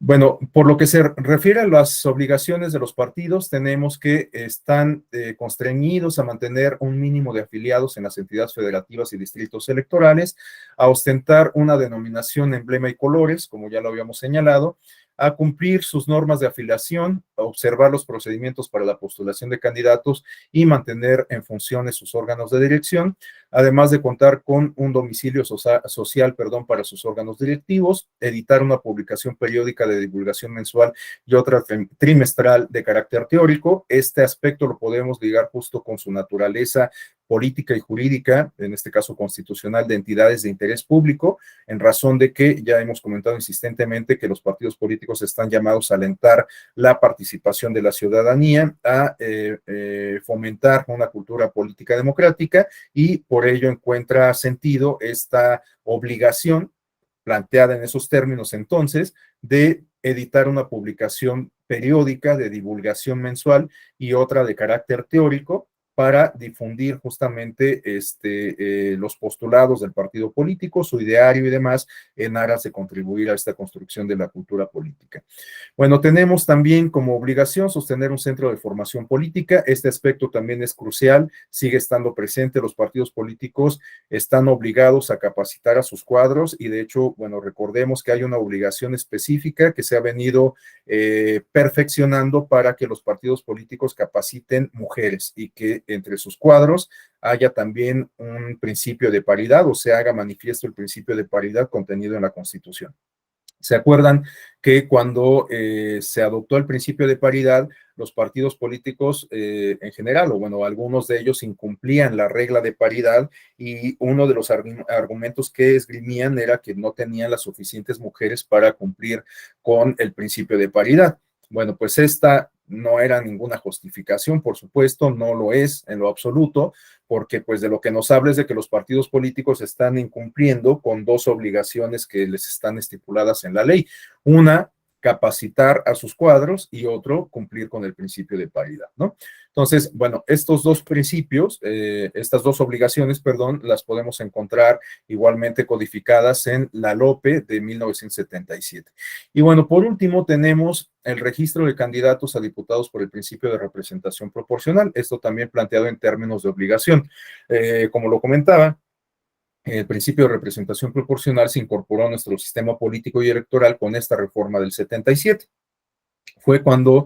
Bueno, por lo que se refiere a las obligaciones de los partidos, tenemos que están constreñidos a mantener un mínimo de afiliados en las entidades federativas y distritos electorales, a ostentar una denominación, emblema y colores, como ya lo habíamos señalado, a cumplir sus normas de afiliación observar los procedimientos para la postulación de candidatos y mantener en funciones sus órganos de dirección, además de contar con un domicilio social, para sus órganos directivos, editar una publicación periódica de divulgación mensual y otra trimestral de carácter teórico. Este aspecto lo podemos ligar justo con su naturaleza política y jurídica, en este caso constitucional, de entidades de interés público, en razón de que ya hemos comentado insistentemente que los partidos políticos están llamados a alentar la participación de la ciudadanía, a fomentar una cultura política democrática, y por ello encuentra sentido esta obligación planteada en esos términos entonces de editar una publicación periódica de divulgación mensual y otra de carácter teórico para difundir justamente los postulados del partido político, su ideario y demás, en aras de contribuir a esta construcción de la cultura política. Bueno, tenemos también como obligación sostener un centro de formación política. Este aspecto también es crucial, sigue estando presente. Los partidos políticos están obligados a capacitar a sus cuadros y de hecho, bueno, recordemos que hay una obligación específica que se ha venido perfeccionando para que los partidos políticos capaciten mujeres y que entre sus cuadros haya también un principio de paridad o se haga manifiesto el principio de paridad contenido en la Constitución. ¿Se acuerdan que cuando se adoptó el principio de paridad, los partidos políticos en general, o bueno, algunos de ellos incumplían la regla de paridad y uno de los argumentos que esgrimían era que no tenían las suficientes mujeres para cumplir con el principio de paridad? Bueno, pues esta no era ninguna justificación, por supuesto, no lo es en lo absoluto, porque pues de lo que nos habla es de que los partidos políticos están incumpliendo con dos obligaciones que les están estipuladas en la ley. Una, capacitar a sus cuadros y otro, cumplir con el principio de paridad, ¿no? Entonces, bueno, estos dos principios, estas dos obligaciones, perdón, las podemos encontrar igualmente codificadas en la LOPE de 1977. Y bueno, por último tenemos el registro de candidatos a diputados por el principio de representación proporcional, esto también planteado en términos de obligación. Como lo comentaba, el principio de representación proporcional se incorporó a nuestro sistema político y electoral con esta reforma del 77. Fue cuando,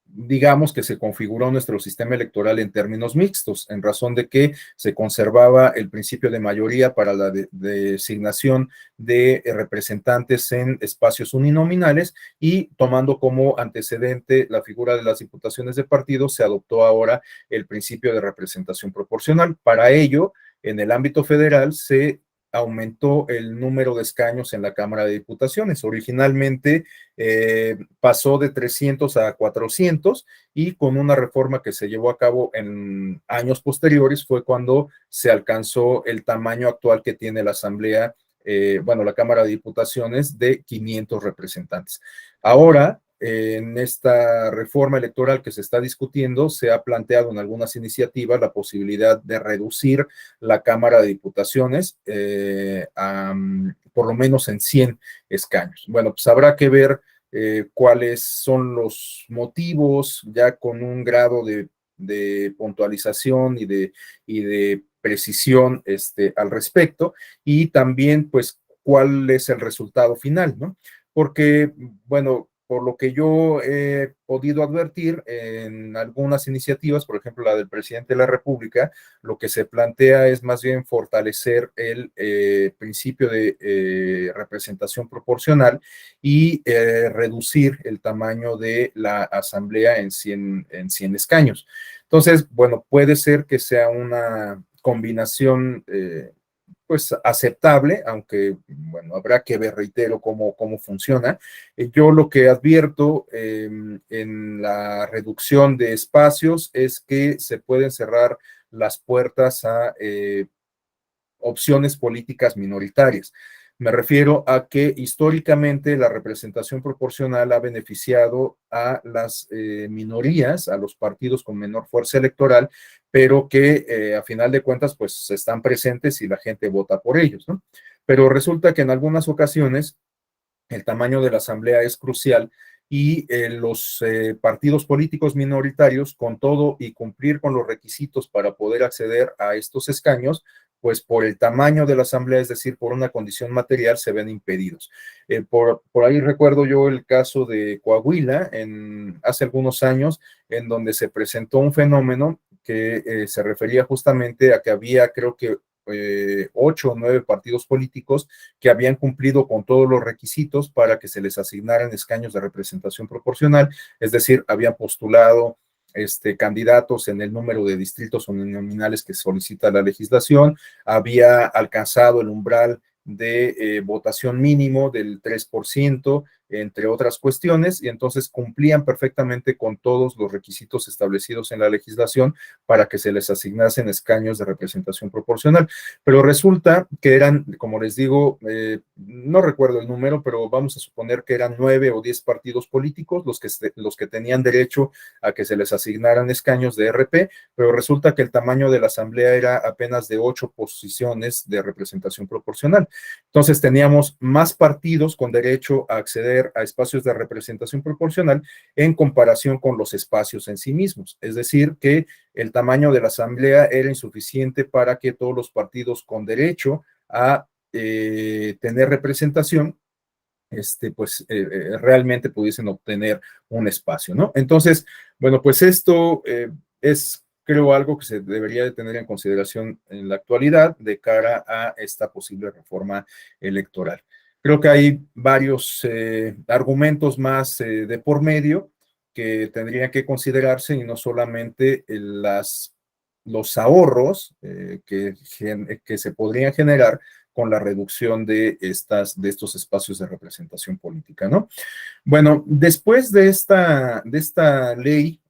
digamos que se configuró nuestro sistema electoral en términos mixtos, en razón de que se conservaba el principio de mayoría para la designación de representantes en espacios uninominales y tomando como antecedente la figura de las diputaciones de partido, se adoptó ahora el principio de representación proporcional. Para ello, en el ámbito federal se aumentó el número de escaños en la Cámara de Diputaciones. Originalmente pasó de 300 a 400 y con una reforma que se llevó a cabo en años posteriores fue cuando se alcanzó el tamaño actual que tiene la Asamblea, la Cámara de Diputaciones de 500 representantes. Ahora, en esta reforma electoral que se está discutiendo, se ha planteado en algunas iniciativas la posibilidad de reducir la Cámara de Diputaciones por lo menos en 100 escaños. Bueno, pues habrá que ver cuáles son los motivos, ya con un grado de puntualización y de precisión al respecto, y también, pues, cuál es el resultado final, ¿no? Porque, bueno, por lo que yo he podido advertir en algunas iniciativas, por ejemplo, la del presidente de la República, lo que se plantea es más bien fortalecer el principio de representación proporcional y reducir el tamaño de la asamblea en 100 escaños. Entonces, bueno, puede ser que sea una combinación pues aceptable, aunque bueno, habrá que ver, reitero, cómo funciona. Yo lo que advierto en la reducción de espacios es que se pueden cerrar las puertas a opciones políticas minoritarias. Me refiero a que históricamente la representación proporcional ha beneficiado a las minorías, a los partidos con menor fuerza electoral, pero que a final de cuentas pues están presentes y la gente vota por ellos, ¿no? Pero resulta que en algunas ocasiones el tamaño de la asamblea es crucial y los partidos políticos minoritarios, con todo y cumplir con los requisitos para poder acceder a estos escaños, pues por el tamaño de la asamblea, es decir, por una condición material, se ven impedidos. Por ahí recuerdo yo el caso de Coahuila hace algunos años, en donde se presentó un fenómeno que se refería justamente a que había, creo que, 8 o 9 partidos políticos que habían cumplido con todos los requisitos para que se les asignaran escaños de representación proporcional, es decir, habían postulado candidatos en el número de distritos uninominales que solicita la legislación, había alcanzado el umbral de votación mínimo del 3%, entre otras cuestiones, y entonces cumplían perfectamente con todos los requisitos establecidos en la legislación para que se les asignasen escaños de representación proporcional. Pero resulta que eran, como les digo, no recuerdo el número, pero vamos a suponer que eran 9 o 10 partidos políticos los que tenían derecho a que se les asignaran escaños de RP, pero resulta que el tamaño de la asamblea era apenas de 8 posiciones de representación proporcional. Entonces teníamos más partidos con derecho a acceder a espacios de representación proporcional en comparación con los espacios en sí mismos. Es decir, que el tamaño de la asamblea era insuficiente para que todos los partidos con derecho a tener representación realmente pudiesen obtener un espacio, ¿no? Entonces, bueno, pues esto es, creo, algo que se debería de tener en consideración en la actualidad de cara a esta posible reforma electoral. Creo que hay varios argumentos más de por medio que tendrían que considerarse y no solamente los ahorros que se podrían generar con la reducción de estos espacios de representación política, ¿no? Bueno, después de esta ley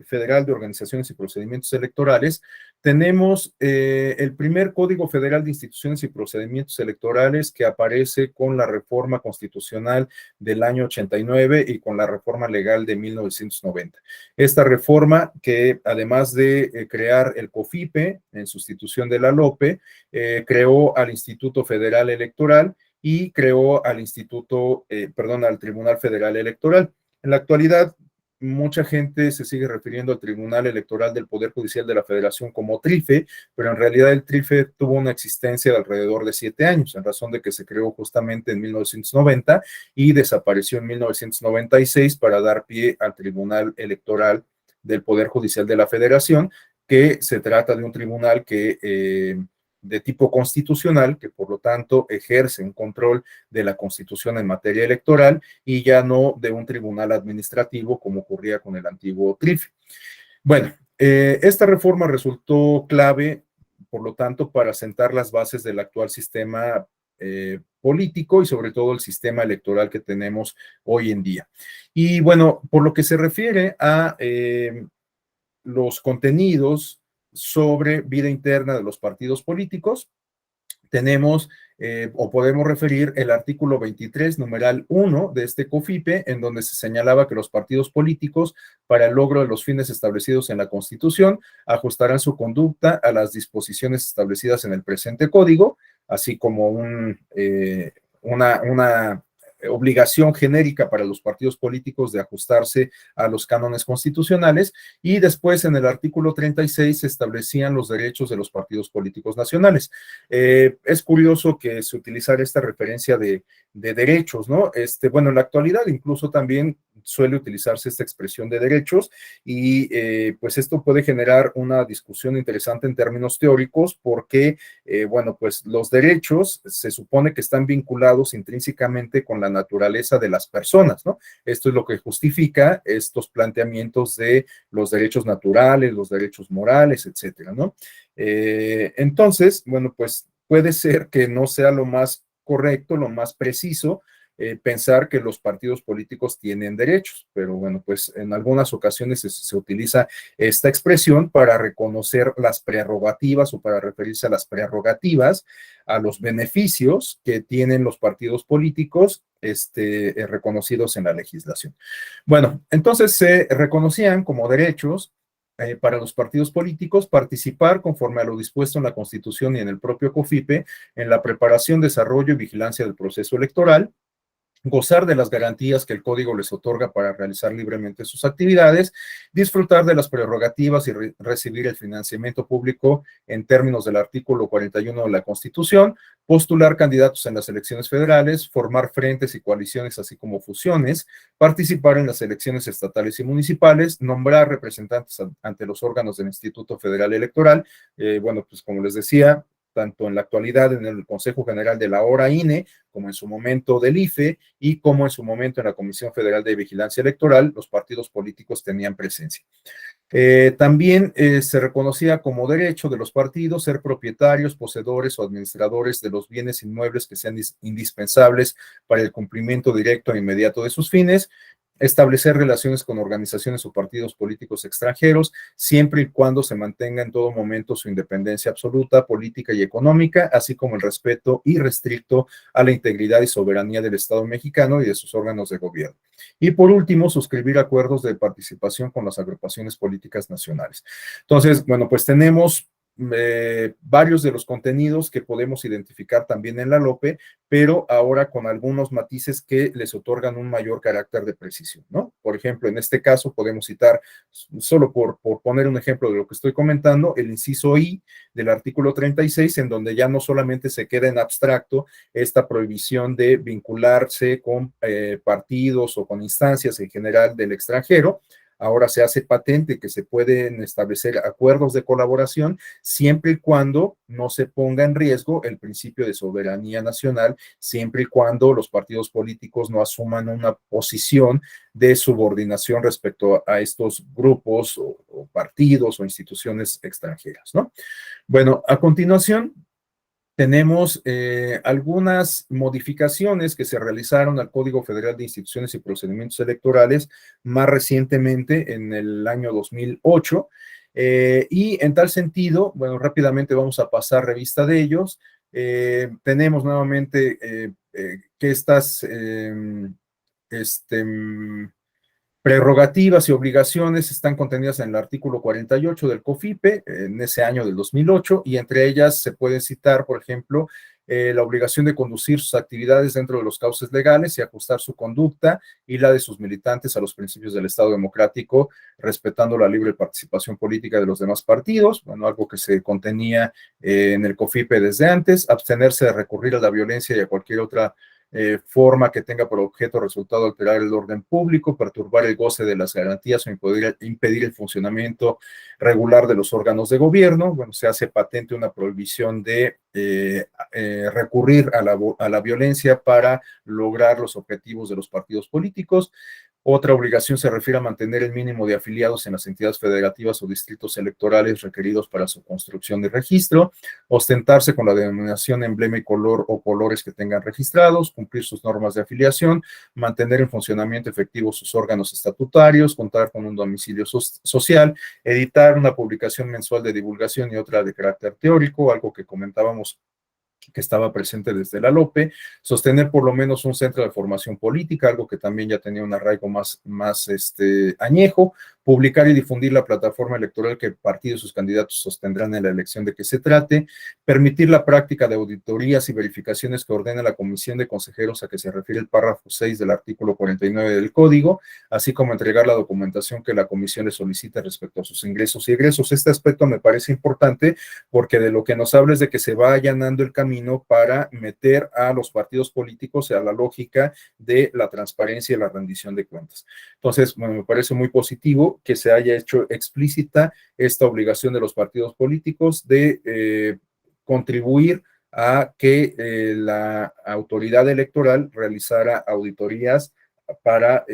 federal de organizaciones y procedimientos electorales, tenemos el primer Código Federal de Instituciones y Procedimientos Electorales que aparece con la reforma constitucional del año 89 y con la reforma legal de 1990. Esta reforma que además de crear el COFIPE en sustitución de la LOPE, creó al Instituto Federal Electoral y creó al al Tribunal Federal Electoral. En la actualidad, mucha gente se sigue refiriendo al Tribunal Electoral del Poder Judicial de la Federación como TRIFE, pero en realidad el TRIFE tuvo una existencia de alrededor de 7 años, en razón de que se creó justamente en 1990 y desapareció en 1996 para dar pie al Tribunal Electoral del Poder Judicial de la Federación, que se trata de un tribunal de tipo constitucional, que por lo tanto ejerce un control de la Constitución en materia electoral y ya no de un tribunal administrativo como ocurría con el antiguo TRIFE. Bueno, esta reforma resultó clave, por lo tanto, para sentar las bases del actual sistema político y sobre todo el sistema electoral que tenemos hoy en día. Y bueno, por lo que se refiere a los contenidos sobre vida interna de los partidos políticos, tenemos o podemos referir el artículo 23, numeral 1 de este COFIPE, en donde se señalaba que los partidos políticos, para el logro de los fines establecidos en la Constitución, ajustarán su conducta a las disposiciones establecidas en el presente código, así como una obligación genérica para los partidos políticos de ajustarse a los cánones constitucionales, y después en el artículo 36 se establecían los derechos de los partidos políticos nacionales. Es curioso que se utilizara esta referencia de derechos, ¿no? Bueno, en la actualidad incluso también suele utilizarse esta expresión de derechos y pues esto puede generar una discusión interesante en términos teóricos porque, bueno, pues los derechos se supone que están vinculados intrínsecamente con la naturaleza de las personas, ¿no? Esto es lo que justifica estos planteamientos de los derechos naturales, los derechos morales, etcétera, ¿no? Entonces, bueno, pues puede ser que no sea lo más correcto, lo más preciso, pensar que los partidos políticos tienen derechos, pero bueno, pues en algunas ocasiones se utiliza esta expresión para reconocer las prerrogativas o para referirse a las prerrogativas, a los beneficios que tienen los partidos políticos reconocidos en la legislación. Bueno, entonces se reconocían como derechos para los partidos políticos participar conforme a lo dispuesto en la Constitución y en el propio COFIPE en la preparación, desarrollo y vigilancia del proceso electoral, gozar de las garantías que el código les otorga para realizar libremente sus actividades, disfrutar de las prerrogativas y recibir el financiamiento público en términos del artículo 41 de la Constitución, postular candidatos en las elecciones federales, formar frentes y coaliciones, así como fusiones, participar en las elecciones estatales y municipales, nombrar representantes ante los órganos del Instituto Federal Electoral. Bueno, pues como les decía, tanto en la actualidad en el Consejo General de la ahora INE, como en su momento del IFE y como en su momento en la Comisión Federal de Vigilancia Electoral, los partidos políticos tenían presencia. También se reconocía como derecho de los partidos ser propietarios, poseedores o administradores de los bienes inmuebles que sean indispensables para el cumplimiento directo e inmediato de sus fines, establecer relaciones con organizaciones o partidos políticos extranjeros, siempre y cuando se mantenga en todo momento su independencia absoluta, política y económica, así como el respeto irrestricto a la integridad y soberanía del Estado mexicano y de sus órganos de gobierno. Y por último, suscribir acuerdos de participación con las agrupaciones políticas nacionales. Entonces, bueno, pues tenemos varios de los contenidos que podemos identificar también en la LOPE, pero ahora con algunos matices que les otorgan un mayor carácter de precisión, ¿no? Por ejemplo, en este caso podemos citar, solo por poner un ejemplo de lo que estoy comentando, el inciso I del artículo 36, en donde ya no solamente se queda en abstracto esta prohibición de vincularse con partidos o con instancias en general del extranjero. Ahora se hace patente que se pueden establecer acuerdos de colaboración siempre y cuando no se ponga en riesgo el principio de soberanía nacional, siempre y cuando los partidos políticos no asuman una posición de subordinación respecto a estos grupos o partidos o instituciones extranjeras, ¿no? Bueno, a continuación tenemos algunas modificaciones que se realizaron al Código Federal de Instituciones y Procedimientos Electorales más recientemente en el año 2008. Y en tal sentido, bueno, rápidamente vamos a pasar revista de ellos. Tenemos nuevamente que estas este, prerrogativas y obligaciones están contenidas en el artículo 48 del COFIPE, en ese año del 2008, y entre ellas se puede citar, por ejemplo, la obligación de conducir sus actividades dentro de los cauces legales y ajustar su conducta y la de sus militantes a los principios del Estado democrático, respetando la libre participación política de los demás partidos, bueno, algo que se contenía en el COFIPE desde antes, abstenerse de recurrir a la violencia y a cualquier otra forma que tenga por objeto o resultado alterar el orden público, perturbar el goce de las garantías o impedir el funcionamiento regular de los órganos de gobierno. Bueno, se hace patente una prohibición de recurrir a la violencia para lograr los objetivos de los partidos políticos. Otra obligación se refiere a mantener el mínimo de afiliados en las entidades federativas o distritos electorales requeridos para su construcción y registro, ostentarse con la denominación, emblema y color o colores que tengan registrados, cumplir sus normas de afiliación, mantener en funcionamiento efectivo sus órganos estatutarios, contar con un domicilio social, editar una publicación mensual de divulgación y otra de carácter teórico, algo que comentábamos que estaba presente desde la LOPE, sostener por lo menos un centro de formación política, algo que también ya tenía un arraigo más añejo, publicar y difundir la plataforma electoral que el partido y sus candidatos sostendrán en la elección de que se trate, permitir la práctica de auditorías y verificaciones que ordena la Comisión de Consejeros a que se refiere el párrafo 6 del artículo 49 del Código, así como entregar la documentación que la Comisión le solicite respecto a sus ingresos y egresos. Este aspecto me parece importante porque de lo que nos habla es de que se va allanando el camino para meter a los partidos políticos a la lógica de la transparencia y la rendición de cuentas. Entonces, bueno, me parece muy positivo que se haya hecho explícita esta obligación de los partidos políticos de contribuir a que la autoridad electoral realizara auditorías para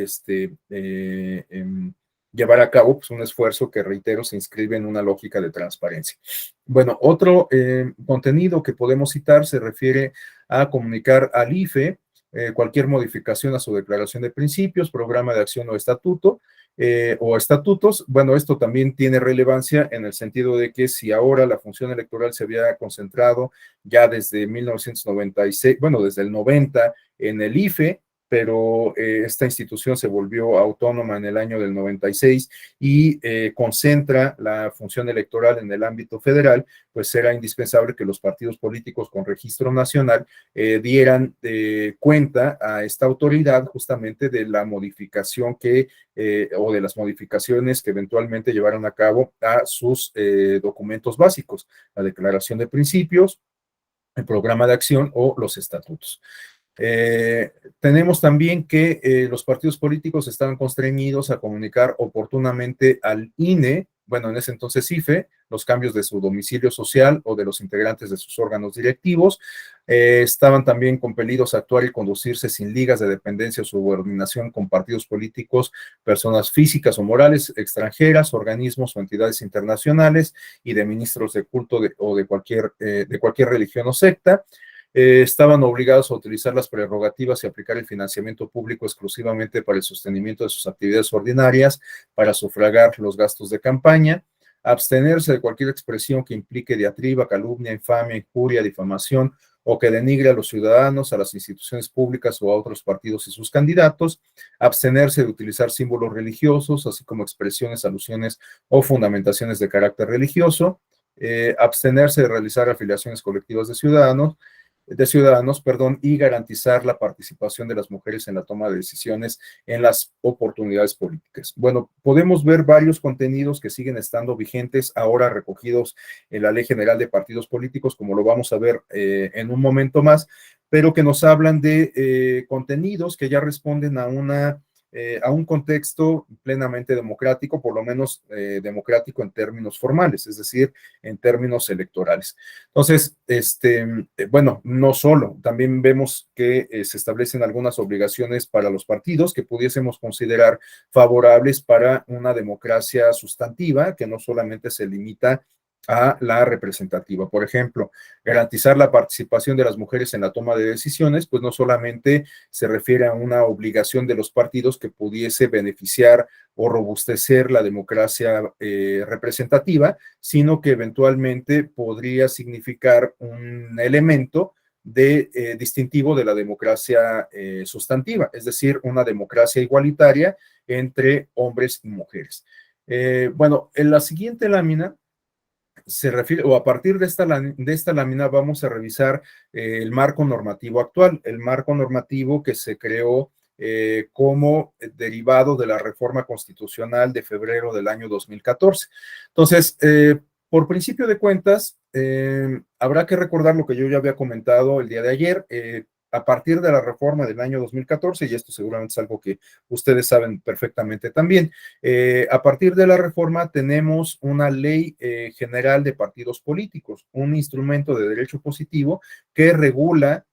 llevar a cabo pues, un esfuerzo que, reitero, se inscribe en una lógica de transparencia. Bueno, otro contenido que podemos citar se refiere a comunicar al IFE cualquier modificación a su declaración de principios, programa de acción o estatutos. Bueno, esto también tiene relevancia en el sentido de que si ahora la función electoral se había concentrado ya desde 1996, bueno, desde el 90 en el IFE, pero esta institución se volvió autónoma en el año del 96 y concentra la función electoral en el ámbito federal, pues era indispensable que los partidos políticos con registro nacional dieran cuenta a esta autoridad justamente de la modificación o de las modificaciones que eventualmente llevaron a cabo a sus documentos básicos, la declaración de principios, el programa de acción o los estatutos. Tenemos también que los partidos políticos están constreñidos a comunicar oportunamente al INE, bueno, en ese entonces IFE, los cambios de su domicilio social o de los integrantes de sus órganos directivos. Estaban también compelidos a actuar y conducirse sin ligas de dependencia o subordinación con partidos políticos, personas físicas o morales extranjeras, organismos o entidades internacionales y de ministros de culto o de cualquier religión o secta. Estaban obligados a utilizar las prerrogativas y aplicar el financiamiento público exclusivamente para el sostenimiento de sus actividades ordinarias, para sufragar los gastos de campaña, abstenerse de cualquier expresión que implique diatriba, calumnia, infamia, injuria, difamación o que denigre a los ciudadanos, a las instituciones públicas o a otros partidos y sus candidatos, abstenerse de utilizar símbolos religiosos, así como expresiones, alusiones o fundamentaciones de carácter religioso, abstenerse de realizar afiliaciones colectivas de ciudadanos, y garantizar la participación de las mujeres en la toma de decisiones en las oportunidades políticas. Bueno, podemos ver varios contenidos que siguen estando vigentes, ahora recogidos en la Ley General de Partidos Políticos, como lo vamos a ver en un momento más, pero que nos hablan de contenidos que ya responden a un contexto plenamente democrático, por lo menos democrático en términos formales, es decir, en términos electorales. Entonces, bueno, no solo, también vemos que se establecen algunas obligaciones para los partidos que pudiésemos considerar favorables para una democracia sustantiva, que no solamente se limita a la representativa. Por ejemplo, garantizar la participación de las mujeres en la toma de decisiones, pues no solamente se refiere a una obligación de los partidos que pudiese beneficiar o robustecer la democracia representativa, sino que eventualmente podría significar un elemento distintivo de la democracia sustantiva, es decir, una democracia igualitaria entre hombres y mujeres. Bueno, en la siguiente lámina se refiere, o a partir de esta lámina vamos a revisar el marco normativo actual, el marco normativo que se creó como derivado de la reforma constitucional de febrero del año 2014. Entonces, por principio de cuentas, habrá que recordar lo que yo ya había comentado el día de ayer. A partir de la reforma del año 2014, y esto seguramente es algo que ustedes saben perfectamente también, a partir de la reforma tenemos una ley general de partidos políticos, un instrumento de derecho positivo que regula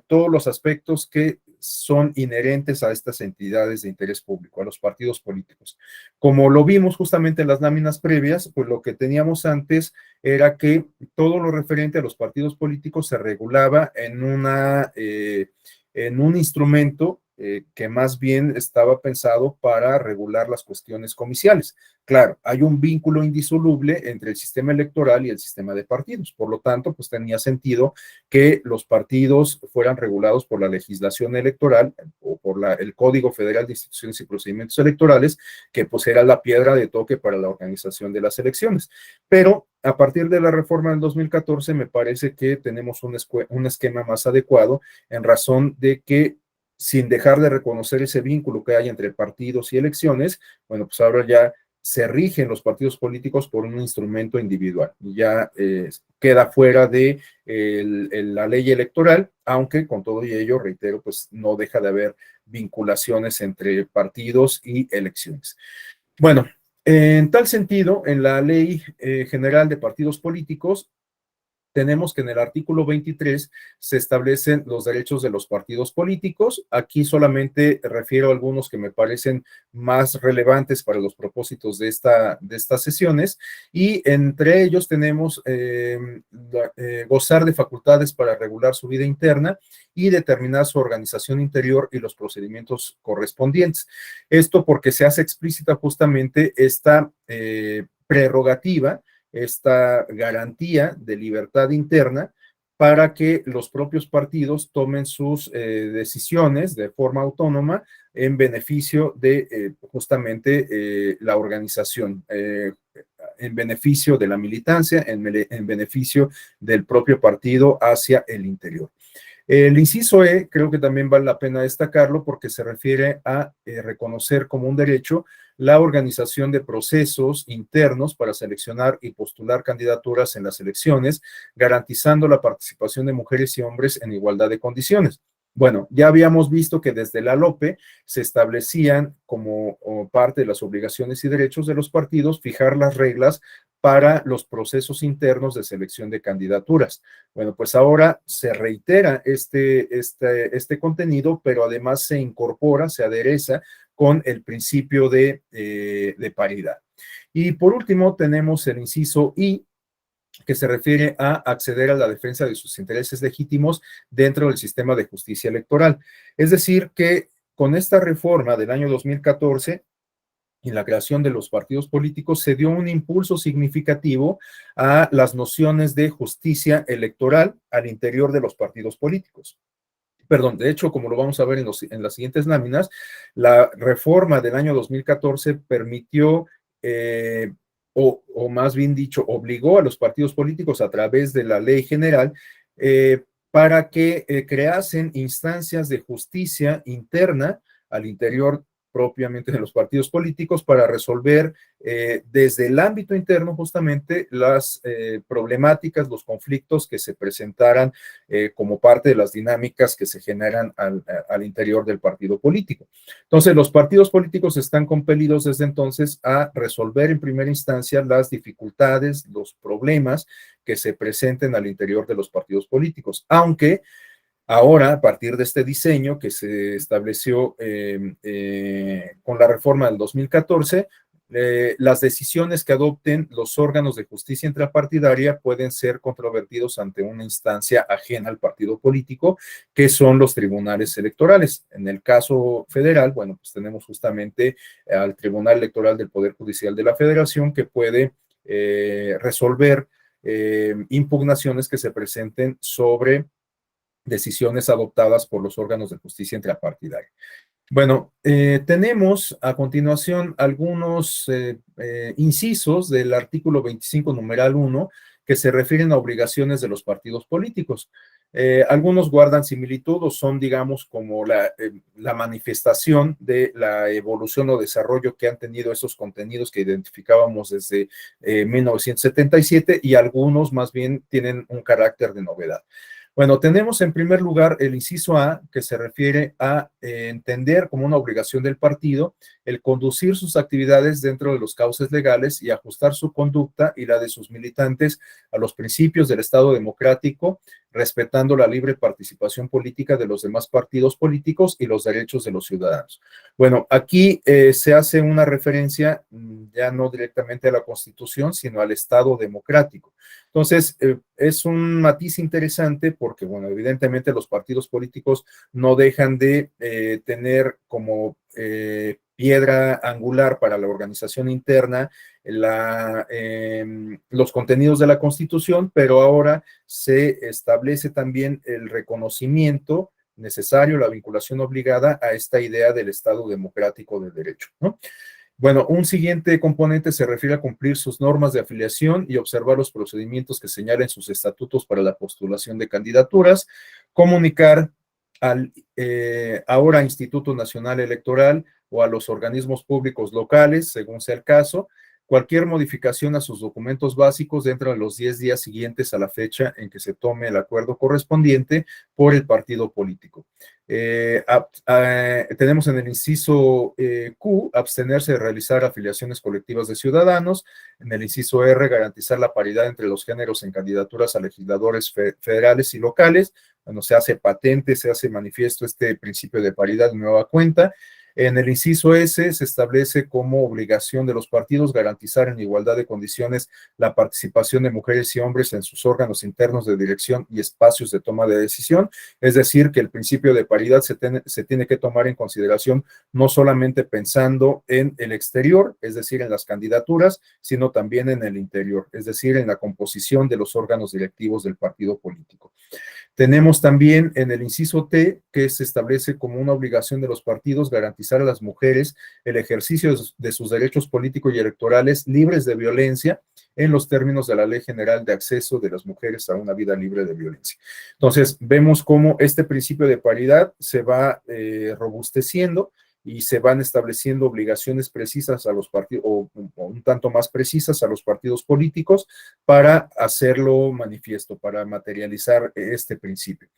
todos los aspectos que son inherentes a estas entidades de interés público, a los partidos políticos. Como lo vimos justamente en las láminas previas, pues lo que teníamos antes era que todo lo referente a los partidos políticos se regulaba en un instrumento que más bien estaba pensado para regular las cuestiones comiciales. Claro, hay un vínculo indisoluble entre el sistema electoral y el sistema de partidos. Por lo tanto, pues tenía sentido que los partidos fueran regulados por la legislación electoral o por el Código Federal de Instituciones y Procedimientos Electorales, que pues era la piedra de toque para la organización de las elecciones. Pero a partir de la reforma del 2014, me parece que tenemos un esquema más adecuado en razón de que sin dejar de reconocer ese vínculo que hay entre partidos y elecciones, bueno, pues ahora ya se rigen los partidos políticos por un instrumento individual. Ya queda fuera de la ley electoral, aunque con todo y ello, reitero, pues no deja de haber vinculaciones entre partidos y elecciones. Bueno, en tal sentido, en la Ley General de Partidos Políticos, tenemos que en el artículo 23 se establecen los derechos de los partidos políticos. Aquí solamente refiero a algunos que me parecen más relevantes para los propósitos de estas sesiones, y entre ellos tenemos gozar de facultades para regular su vida interna y determinar su organización interior y los procedimientos correspondientes. Esto porque se hace explícita justamente esta prerrogativa, esta garantía de libertad interna para que los propios partidos tomen sus decisiones de forma autónoma en beneficio de justamente la organización, en beneficio de la militancia, en beneficio del propio partido hacia el interior. El inciso E creo que también vale la pena destacarlo porque se refiere a reconocer como un derecho la organización de procesos internos para seleccionar y postular candidaturas en las elecciones, garantizando la participación de mujeres y hombres en igualdad de condiciones. Bueno, ya habíamos visto que desde la LOPE se establecían como parte de las obligaciones y derechos de los partidos fijar las reglas para los procesos internos de selección de candidaturas. Bueno, pues ahora se reitera este contenido, pero además se incorpora, se adereza con el principio de paridad. Y por último, tenemos el inciso I, que se refiere a acceder a la defensa de sus intereses legítimos dentro del sistema de justicia electoral. Es decir, que con esta reforma del año 2014, y la creación de los partidos políticos se dio un impulso significativo a las nociones de justicia electoral al interior de los partidos políticos. Perdón, de hecho, como lo vamos a ver en las siguientes láminas, la reforma del año 2014 permitió, o más bien dicho, obligó a los partidos políticos a través de la ley general para que creasen instancias de justicia interna al interior propiamente de los partidos políticos para resolver desde el ámbito interno justamente las problemáticas, los conflictos que se presentaran como parte de las dinámicas que se generan al interior del partido político. Entonces, los partidos políticos están compelidos desde entonces a resolver en primera instancia las dificultades, los problemas que se presenten al interior de los partidos políticos, aunque ahora, a partir de este diseño que se estableció con la reforma del 2014, las decisiones que adopten los órganos de justicia intrapartidaria pueden ser controvertidos ante una instancia ajena al partido político, que son los tribunales electorales. En el caso federal, bueno, pues tenemos justamente al Tribunal Electoral del Poder Judicial de la Federación, que puede resolver impugnaciones que se presenten sobre decisiones adoptadas por los órganos de justicia intrapartidaria. Bueno, tenemos a continuación algunos incisos del artículo 25, numeral 1, que se refieren a obligaciones de los partidos políticos. Algunos guardan similitud o son, digamos, como la manifestación de la evolución o desarrollo que han tenido esos contenidos que identificábamos desde 1977 y algunos más bien tienen un carácter de novedad. Bueno, tenemos en primer lugar el inciso A, que se refiere a entender como una obligación del partido el conducir sus actividades dentro de los cauces legales y ajustar su conducta y la de sus militantes a los principios del Estado democrático, respetando la libre participación política de los demás partidos políticos y los derechos de los ciudadanos. Bueno, aquí se hace una referencia ya no directamente a la Constitución, sino al Estado democrático. Entonces, es un matiz interesante porque, bueno, evidentemente los partidos políticos no dejan de tener como piedra angular para la organización interna los contenidos de la Constitución, pero ahora se establece también el reconocimiento necesario, la vinculación obligada a esta idea del Estado democrático de derecho, ¿no? Bueno, un siguiente componente se refiere a cumplir sus normas de afiliación y observar los procedimientos que señalen sus estatutos para la postulación de candidaturas, comunicar al ahora Instituto Nacional Electoral o a los organismos públicos locales, según sea el caso, cualquier modificación a sus documentos básicos dentro de los 10 días siguientes a la fecha en que se tome el acuerdo correspondiente por el partido político. Tenemos en el inciso Q, abstenerse de realizar afiliaciones colectivas de ciudadanos. En el inciso R, garantizar la paridad entre los géneros en candidaturas a legisladores federales y locales. Bueno, se hace patente, se hace manifiesto este principio de paridad de nueva cuenta. En el inciso S se establece como obligación de los partidos garantizar en igualdad de condiciones la participación de mujeres y hombres en sus órganos internos de dirección y espacios de toma de decisión, es decir, que el principio de paridad se tiene que tomar en consideración no solamente pensando en el exterior, es decir, en las candidaturas, sino también en el interior, es decir, en la composición de los órganos directivos del partido político. Tenemos también en el inciso T que se establece como una obligación de los partidos garantizar a las mujeres el ejercicio de sus derechos políticos y electorales libres de violencia en los términos de la Ley General de Acceso de las Mujeres a una Vida Libre de Violencia. Entonces, vemos cómo este principio de paridad se va robusteciendo y se van estableciendo obligaciones precisas a los partidos, o un tanto más precisas a los partidos políticos para hacerlo manifiesto, para materializar este principio.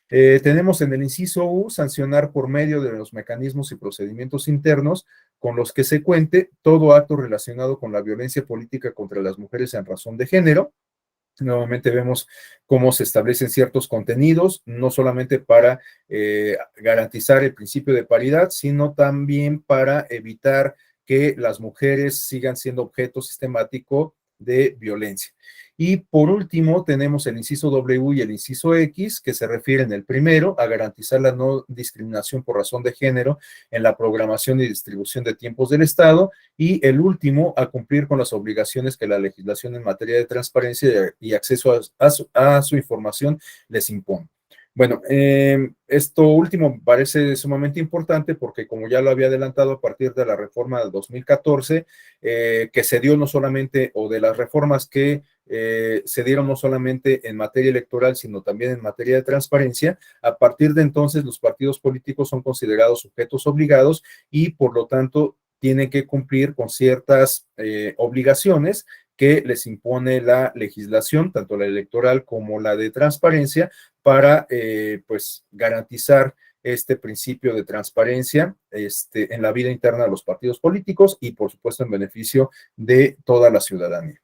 Tenemos en el inciso U sancionar por medio de los mecanismos y procedimientos internos con los que se cuente todo acto relacionado con la violencia política contra las mujeres en razón de género. Nuevamente vemos cómo se establecen ciertos contenidos, no solamente para garantizar el principio de paridad, sino también para evitar que las mujeres sigan siendo objeto sistemático de violencia. Y por último, tenemos el inciso W y el inciso X, que se refieren el primero a garantizar la no discriminación por razón de género en la programación y distribución de tiempos del Estado, y el último a cumplir con las obligaciones que la legislación en materia de transparencia y acceso a su información les impone. Bueno, esto último parece sumamente importante porque, como ya lo había adelantado, a partir de la reforma del 2014, que se dio no solamente, o de las reformas que se dieron no solamente en materia electoral, sino también en materia de transparencia, a partir de entonces los partidos políticos son considerados sujetos obligados y, por lo tanto, tienen que cumplir con ciertas obligaciones que les impone la legislación, tanto la electoral como la de transparencia, para pues garantizar este principio de transparencia en la vida interna de los partidos políticos y, por supuesto, en beneficio de toda la ciudadanía.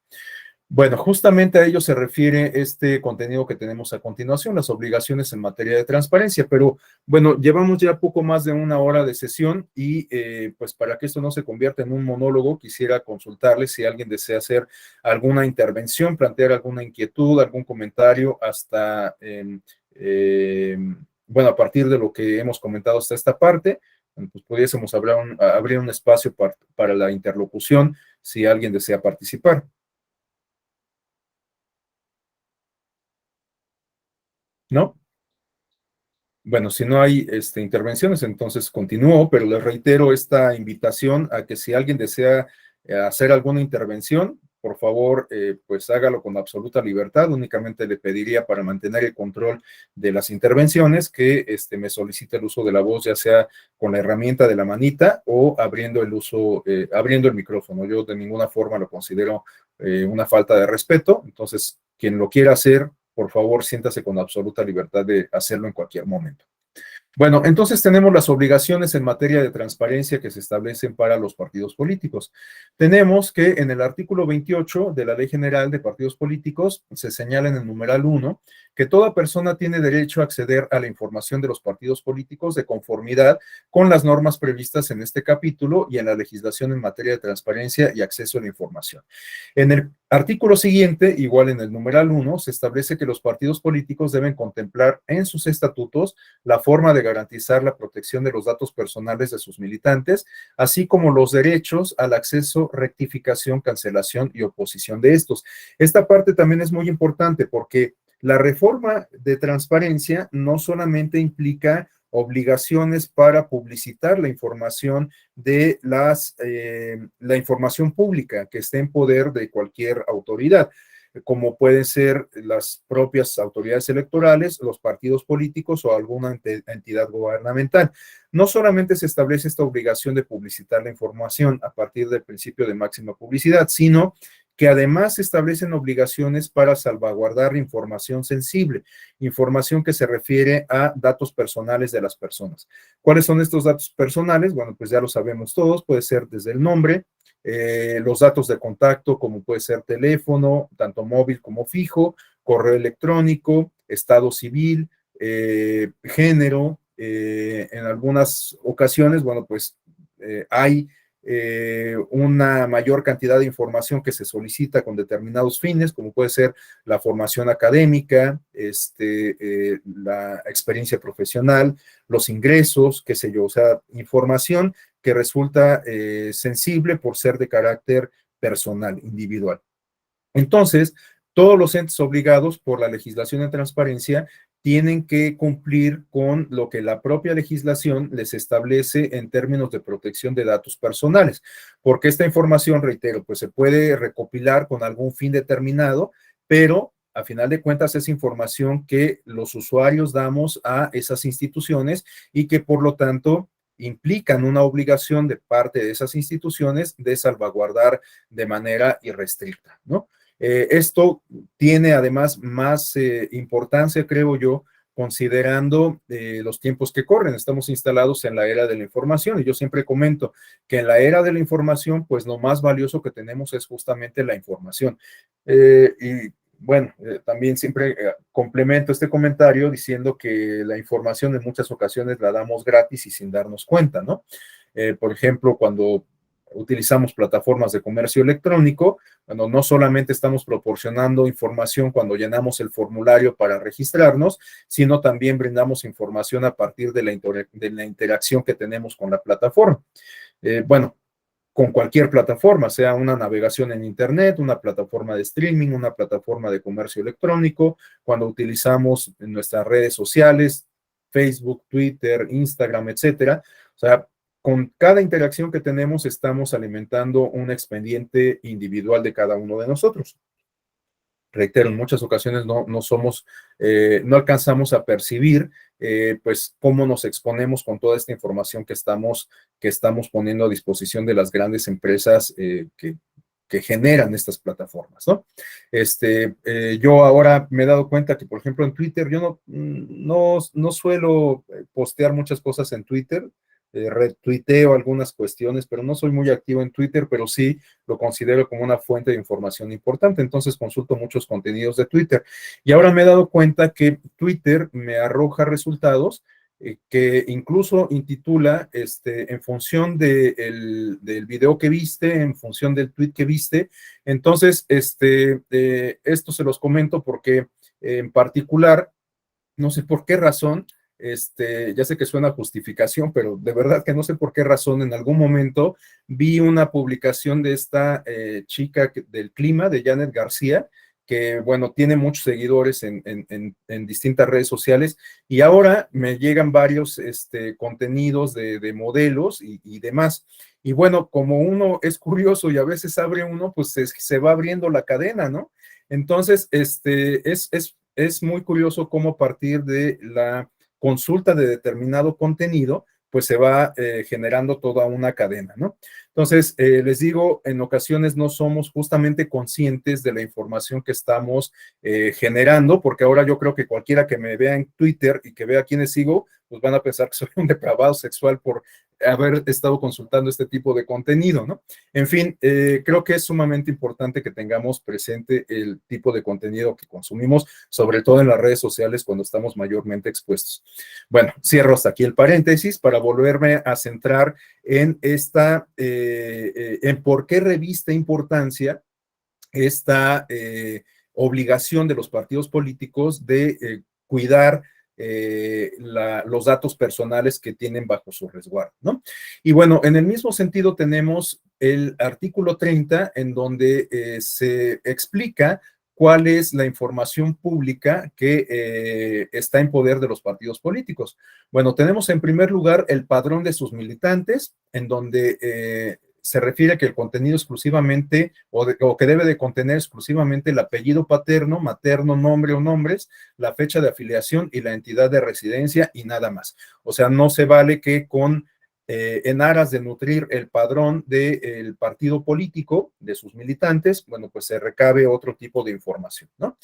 Bueno, justamente a ello se refiere este contenido que tenemos a continuación, las obligaciones en materia de transparencia, pero bueno, llevamos ya poco más de una hora de sesión y pues para que esto no se convierta en un monólogo, quisiera consultarles si alguien desea hacer alguna intervención, plantear alguna inquietud, algún comentario hasta, bueno, a partir de lo que hemos comentado hasta esta parte, pues pudiésemos abrir un espacio para la interlocución si alguien desea participar. ¿No? Bueno, si no hay intervenciones, entonces continúo, pero les reitero esta invitación a que si alguien desea hacer alguna intervención, por favor, pues hágalo con absoluta libertad. Únicamente le pediría, para mantener el control de las intervenciones, que me solicite el uso de la voz, ya sea con la herramienta de la manita o abriendo el micrófono. Yo de ninguna forma lo considero una falta de respeto. Entonces, quien lo quiera hacer, por favor, siéntase con absoluta libertad de hacerlo en cualquier momento. Bueno, entonces tenemos las obligaciones en materia de transparencia que se establecen para los partidos políticos. Tenemos que en el artículo 28 de la Ley General de Partidos Políticos se señala en el numeral 1 que toda persona tiene derecho a acceder a la información de los partidos políticos de conformidad con las normas previstas en este capítulo y en la legislación en materia de transparencia y acceso a la información. En el artículo siguiente, igual en el numeral 1, se establece que los partidos políticos deben contemplar en sus estatutos la forma de garantizar la protección de los datos personales de sus militantes, así como los derechos al acceso, rectificación, cancelación y oposición de estos. Esta parte también es muy importante porque la reforma de transparencia no solamente implica obligaciones para publicitar la información de la información pública que esté en poder de cualquier autoridad, como pueden ser las propias autoridades electorales, los partidos políticos o alguna entidad gubernamental. No solamente se establece esta obligación de publicitar la información a partir del principio de máxima publicidad, sino que además se establecen obligaciones para salvaguardar información sensible, información que se refiere a datos personales de las personas. ¿Cuáles son estos datos personales? Bueno, pues ya lo sabemos todos, puede ser desde el nombre, los datos de contacto, como puede ser teléfono, tanto móvil como fijo, correo electrónico, estado civil, género, en algunas ocasiones, bueno, pues hay una mayor cantidad de información que se solicita con determinados fines, como puede ser la formación académica, la experiencia profesional, los ingresos, qué sé yo, o sea, información que resulta sensible por ser de carácter personal, individual. Entonces, todos los entes obligados por la legislación de transparencia tienen que cumplir con lo que la propia legislación les establece en términos de protección de datos personales, porque esta información, reitero, pues se puede recopilar con algún fin determinado, pero a final de cuentas es información que los usuarios damos a esas instituciones y que por lo tanto implican una obligación de parte de esas instituciones de salvaguardar de manera irrestricta, ¿no? Esto tiene además más importancia, creo yo, considerando los tiempos que corren. Estamos instalados en la era de la información y yo siempre comento que en la era de la información, pues lo más valioso que tenemos es justamente la información. Y bueno, también siempre complemento este comentario diciendo que la información en muchas ocasiones la damos gratis y sin darnos cuenta, ¿no? Por ejemplo, cuando utilizamos plataformas de comercio electrónico, bueno, no solamente estamos proporcionando información cuando llenamos el formulario para registrarnos, sino también brindamos información a partir de la interacción que tenemos con la plataforma. Bueno, con cualquier plataforma, sea una navegación en Internet, una plataforma de streaming, una plataforma de comercio electrónico, cuando utilizamos en nuestras redes sociales, Facebook, Twitter, Instagram, etcétera. O sea, con cada interacción que tenemos estamos alimentando un expediente individual de cada uno de nosotros. Reitero, en muchas ocasiones no somos, no alcanzamos a percibir, pues, cómo nos exponemos con toda esta información que estamos poniendo a disposición de las grandes empresas que generan estas plataformas, ¿no? Yo ahora me he dado cuenta que, por ejemplo, en Twitter, yo no suelo postear muchas cosas en Twitter, retuiteo algunas cuestiones, pero no soy muy activo en Twitter, pero sí lo considero como una fuente de información importante, entonces consulto muchos contenidos de Twitter. Y ahora me he dado cuenta que Twitter me arroja resultados que incluso intitula en función del video que viste, en función del tweet que viste. Entonces, esto se los comento porque en particular, no sé por qué razón, ya sé que suena a justificación, pero de verdad que no sé por qué razón, en algún momento vi una publicación de esta chica del clima, de Janet García, que, bueno, tiene muchos seguidores en distintas redes sociales, y ahora me llegan varios contenidos de modelos y demás. Y bueno, como uno es curioso y a veces abre uno, pues se va abriendo la cadena, ¿no? Entonces, es muy curioso cómo a partir de la consulta de determinado contenido, pues se va generando toda una cadena, ¿no? Entonces, les digo, en ocasiones no somos justamente conscientes de la información que estamos generando, porque ahora yo creo que cualquiera que me vea en Twitter y que vea a quienes sigo, pues van a pensar que soy un depravado sexual por haber estado consultando este tipo de contenido, ¿no? En fin, creo que es sumamente importante que tengamos presente el tipo de contenido que consumimos, sobre todo en las redes sociales cuando estamos mayormente expuestos. Bueno, cierro hasta aquí el paréntesis para volverme a centrar en en por qué reviste importancia esta obligación de los partidos políticos de cuidar los datos personales que tienen bajo su resguardo, ¿no? Y bueno, en el mismo sentido tenemos el artículo 30, en donde se explica cuál es la información pública que está en poder de los partidos políticos. Bueno, tenemos en primer lugar el padrón de sus militantes, en donde se refiere a que el contenido exclusivamente o que debe de contener exclusivamente el apellido paterno, materno, nombre o nombres, la fecha de afiliación y la entidad de residencia y nada más. O sea, no se vale que en aras de nutrir el padrón del partido político, de sus militantes, bueno, pues se recabe otro tipo de información, ¿no?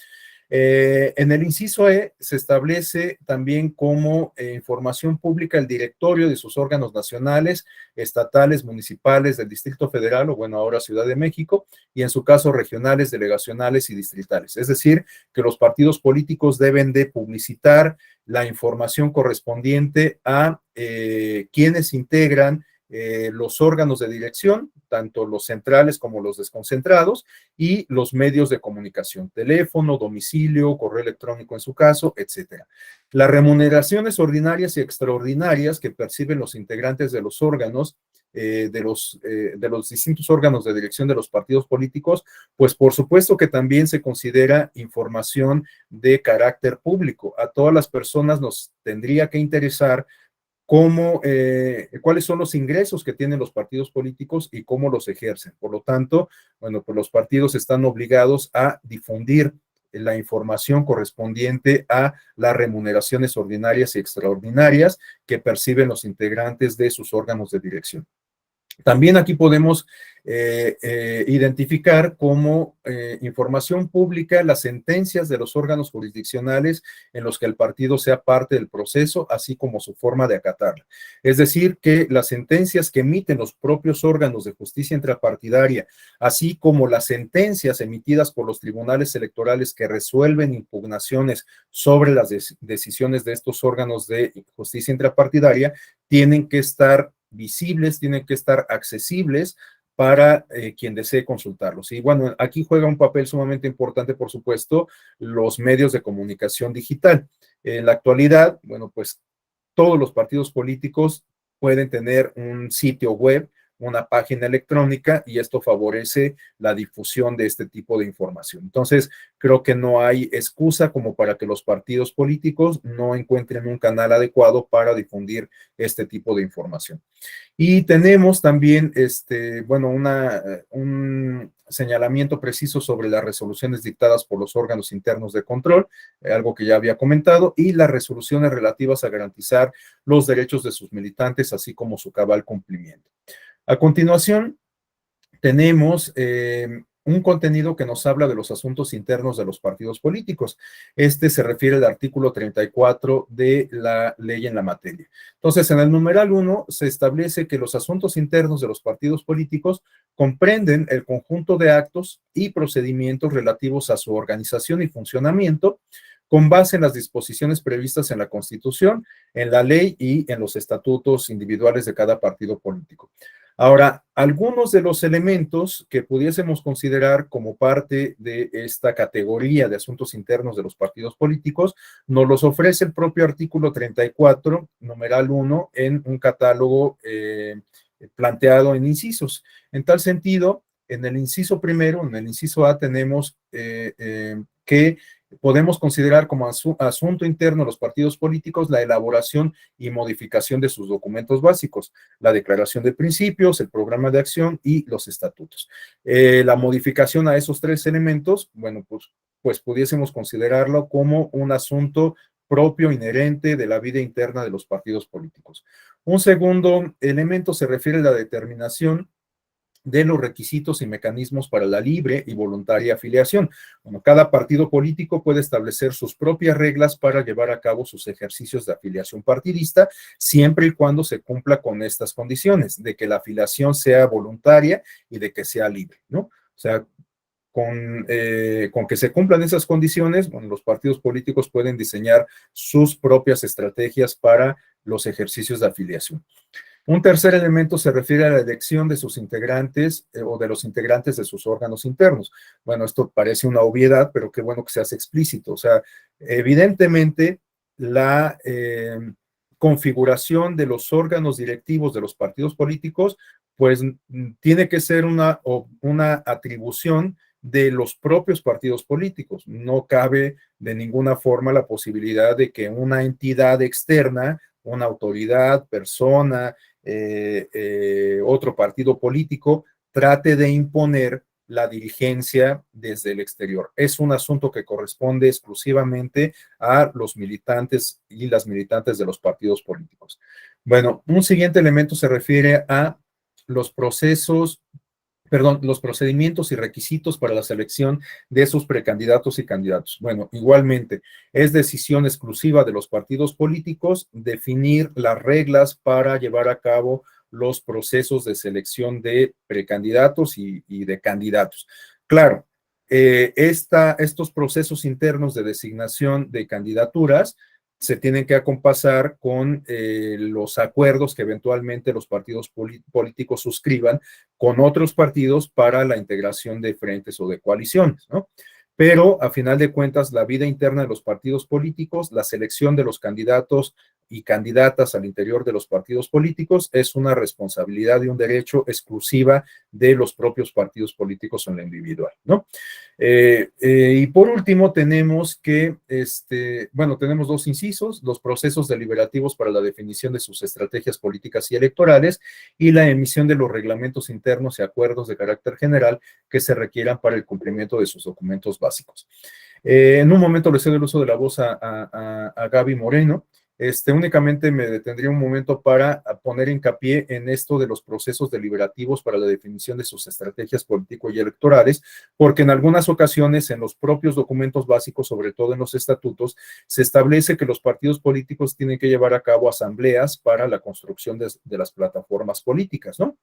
En el inciso E se establece también como información pública el directorio de sus órganos nacionales, estatales, municipales del Distrito Federal, o bueno, ahora Ciudad de México, y en su caso regionales, delegacionales y distritales. Es decir, que los partidos políticos deben de publicitar la información correspondiente a quienes integran los órganos de dirección, tanto los centrales como los desconcentrados, y los medios de comunicación, teléfono, domicilio, correo electrónico en su caso, etcétera. Las remuneraciones ordinarias y extraordinarias que perciben los integrantes de los órganos, de los distintos órganos de dirección de los partidos políticos, pues por supuesto que también se considera información de carácter público. A todas las personas nos tendría que interesar cuáles son los ingresos que tienen los partidos políticos y cómo los ejercen. Por lo tanto, bueno, pues los partidos están obligados a difundir la información correspondiente a las remuneraciones ordinarias y extraordinarias que perciben los integrantes de sus órganos de dirección. También aquí podemos identificar como información pública las sentencias de los órganos jurisdiccionales en los que el partido sea parte del proceso, así como su forma de acatarla. Es decir, que las sentencias que emiten los propios órganos de justicia intrapartidaria, así como las sentencias emitidas por los tribunales electorales que resuelven impugnaciones sobre las decisiones de estos órganos de justicia intrapartidaria, tienen que estar visibles, tienen que estar accesibles para quien desee consultarlos. Y bueno, aquí juega un papel sumamente importante, por supuesto, los medios de comunicación digital. En la actualidad, bueno, pues todos los partidos políticos pueden tener un sitio web, una página electrónica, y esto favorece la difusión de este tipo de información. Entonces, creo que no hay excusa como para que los partidos políticos no encuentren un canal adecuado para difundir este tipo de información. Y tenemos también, bueno, un señalamiento preciso sobre las resoluciones dictadas por los órganos internos de control, algo que ya había comentado, y las resoluciones relativas a garantizar los derechos de sus militantes, así como su cabal cumplimiento. A continuación, tenemos un contenido que nos habla de los asuntos internos de los partidos políticos. Este se refiere al artículo 34 de la ley en la materia. Entonces, en el numeral 1 se establece que los asuntos internos de los partidos políticos comprenden el conjunto de actos y procedimientos relativos a su organización y funcionamiento, con base en las disposiciones previstas en la Constitución, en la ley y en los estatutos individuales de cada partido político. Ahora, algunos de los elementos que pudiésemos considerar como parte de esta categoría de asuntos internos de los partidos políticos nos los ofrece el propio artículo 34, numeral 1, en un catálogo planteado en incisos. En tal sentido, en el inciso primero, en el inciso A, tenemos que podemos considerar como asunto interno de los partidos políticos la elaboración y modificación de sus documentos básicos, la declaración de principios, el programa de acción y los estatutos. La modificación a esos tres elementos, bueno, pues pudiésemos considerarlo como un asunto propio, inherente de la vida interna de los partidos políticos. Un segundo elemento se refiere a la determinación de los requisitos y mecanismos para la libre y voluntaria afiliación. Bueno, cada partido político puede establecer sus propias reglas para llevar a cabo sus ejercicios de afiliación partidista, siempre y cuando se cumpla con estas condiciones, de que la afiliación sea voluntaria y de que sea libre, ¿no? O sea, con que se cumplan esas condiciones, bueno, los partidos políticos pueden diseñar sus propias estrategias para los ejercicios de afiliación. Un tercer elemento se refiere a la elección de sus integrantes o de los integrantes de sus órganos internos. Bueno, esto parece una obviedad, pero qué bueno que se hace explícito. O sea, evidentemente la configuración de los órganos directivos de los partidos políticos, pues tiene que ser una atribución de los propios partidos políticos. No cabe de ninguna forma la posibilidad de que una entidad externa, una autoridad, persona, otro partido político trate de imponer la dirigencia desde el exterior. Es un asunto que corresponde exclusivamente a los militantes y las militantes de los partidos políticos. Bueno, un siguiente elemento se refiere a los procesos perdón, los procedimientos y requisitos para la selección de sus precandidatos y candidatos. Bueno, igualmente, es decisión exclusiva de los partidos políticos definir las reglas para llevar a cabo los procesos de selección de precandidatos y de candidatos. Claro, estos procesos internos de designación de candidaturas se tienen que acompasar con los acuerdos que eventualmente los partidos políticos suscriban con otros partidos para la integración de frentes o de coaliciones, ¿no? Pero a final de cuentas, la vida interna de los partidos políticos, la selección de los candidatos y candidatas al interior de los partidos políticos es una responsabilidad y un derecho exclusiva de los propios partidos políticos en lo individual, ¿no? Y por último, tenemos que, bueno, tenemos dos incisos, los procesos deliberativos para la definición de sus estrategias políticas y electorales y la emisión de los reglamentos internos y acuerdos de carácter general que se requieran para el cumplimiento de sus documentos básicos. En un momento le cedo el uso de la voz a Gaby Moreno. Únicamente me detendría un momento para poner hincapié en esto de los procesos deliberativos para la definición de sus estrategias político y electorales, porque en algunas ocasiones en los propios documentos básicos, sobre todo en los estatutos, se establece que los partidos políticos tienen que llevar a cabo asambleas para la construcción de las plataformas políticas, ¿no?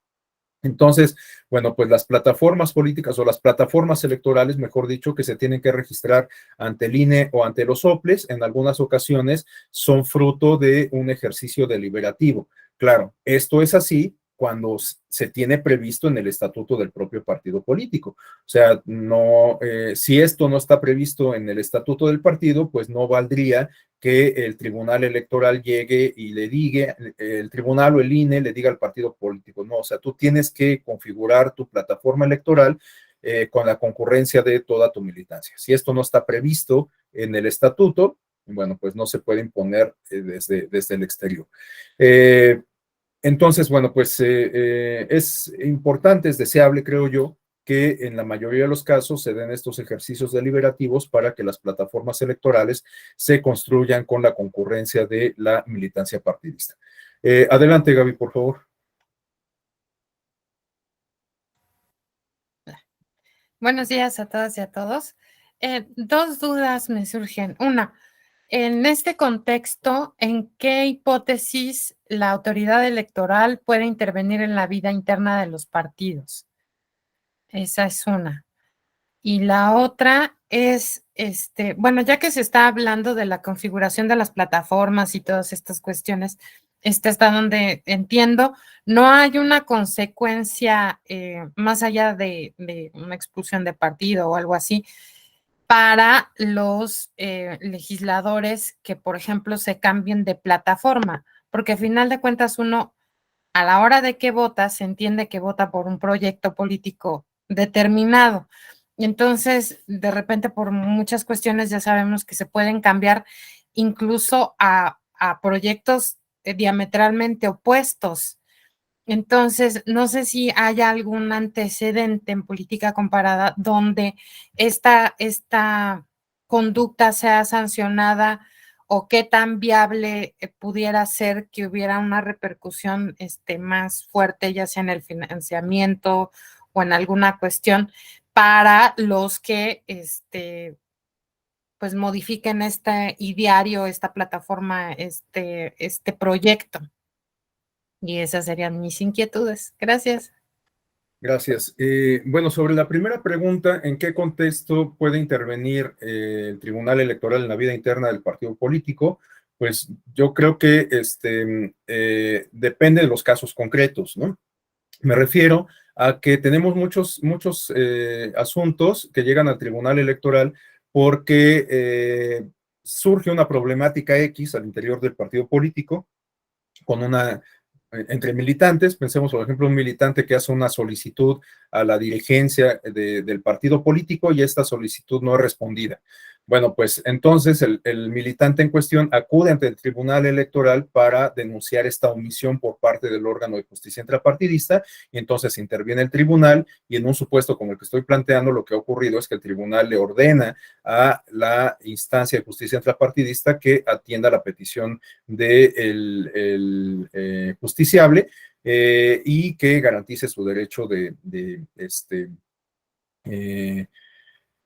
Entonces, bueno, pues las plataformas políticas o las plataformas electorales, mejor dicho, que se tienen que registrar ante el INE o ante los soples, en algunas ocasiones son fruto de un ejercicio deliberativo. Claro, esto es así cuando se tiene previsto en el estatuto del propio partido político. O sea, no, si esto no está previsto en el estatuto del partido, pues no valdría que el tribunal electoral llegue y le diga, el tribunal o el INE le diga al partido político, no, o sea, tú tienes que configurar tu plataforma electoral con la concurrencia de toda tu militancia. Si esto no está previsto en el estatuto, bueno, pues no se puede imponer desde el exterior. Entonces, bueno, pues es importante, es deseable, creo yo, que en la mayoría de los casos se den estos ejercicios deliberativos para que las plataformas electorales se construyan con la concurrencia de la militancia partidista. Adelante, Gaby, por favor. Buenos días a todas y a todos. Dos dudas me surgen. Una, en este contexto, ¿en qué hipótesis la autoridad electoral puede intervenir en la vida interna de los partidos? Esa es una. Y la otra es, bueno, ya que se está hablando de la configuración de las plataformas y todas estas cuestiones, hasta donde entiendo, no hay una consecuencia más allá de una expulsión de partido o algo así para los legisladores que, por ejemplo, se cambien de plataforma, porque al final de cuentas uno, a la hora de que vota, se entiende que vota por un proyecto político determinado. Entonces, de repente, por muchas cuestiones ya sabemos que se pueden cambiar incluso a proyectos diametralmente opuestos. Entonces, no sé si hay algún antecedente en política comparada donde esta conducta sea sancionada o qué tan viable pudiera ser que hubiera una repercusión más fuerte, ya sea en el financiamiento o en alguna cuestión para los que pues modifiquen este ideario, esta plataforma, este proyecto. Y esas serían mis inquietudes. Gracias. Gracias. Bueno, sobre la primera pregunta, ¿en qué contexto puede intervenir el Tribunal Electoral en la vida interna del partido político? Pues yo creo que depende de los casos concretos, ¿no? Me refiero a que tenemos muchos asuntos que llegan al Tribunal Electoral porque surge una problemática X al interior del partido político con entre militantes, pensemos por ejemplo un militante que hace una solicitud a la dirigencia del partido político y esta solicitud no es respondida. Bueno, pues entonces el militante en cuestión acude ante el Tribunal Electoral para denunciar esta omisión por parte del órgano de justicia intrapartidista y entonces interviene el tribunal y en un supuesto como el que estoy planteando lo que ha ocurrido es que el tribunal le ordena a la instancia de justicia intrapartidista que atienda la petición del justiciable y que garantice su derecho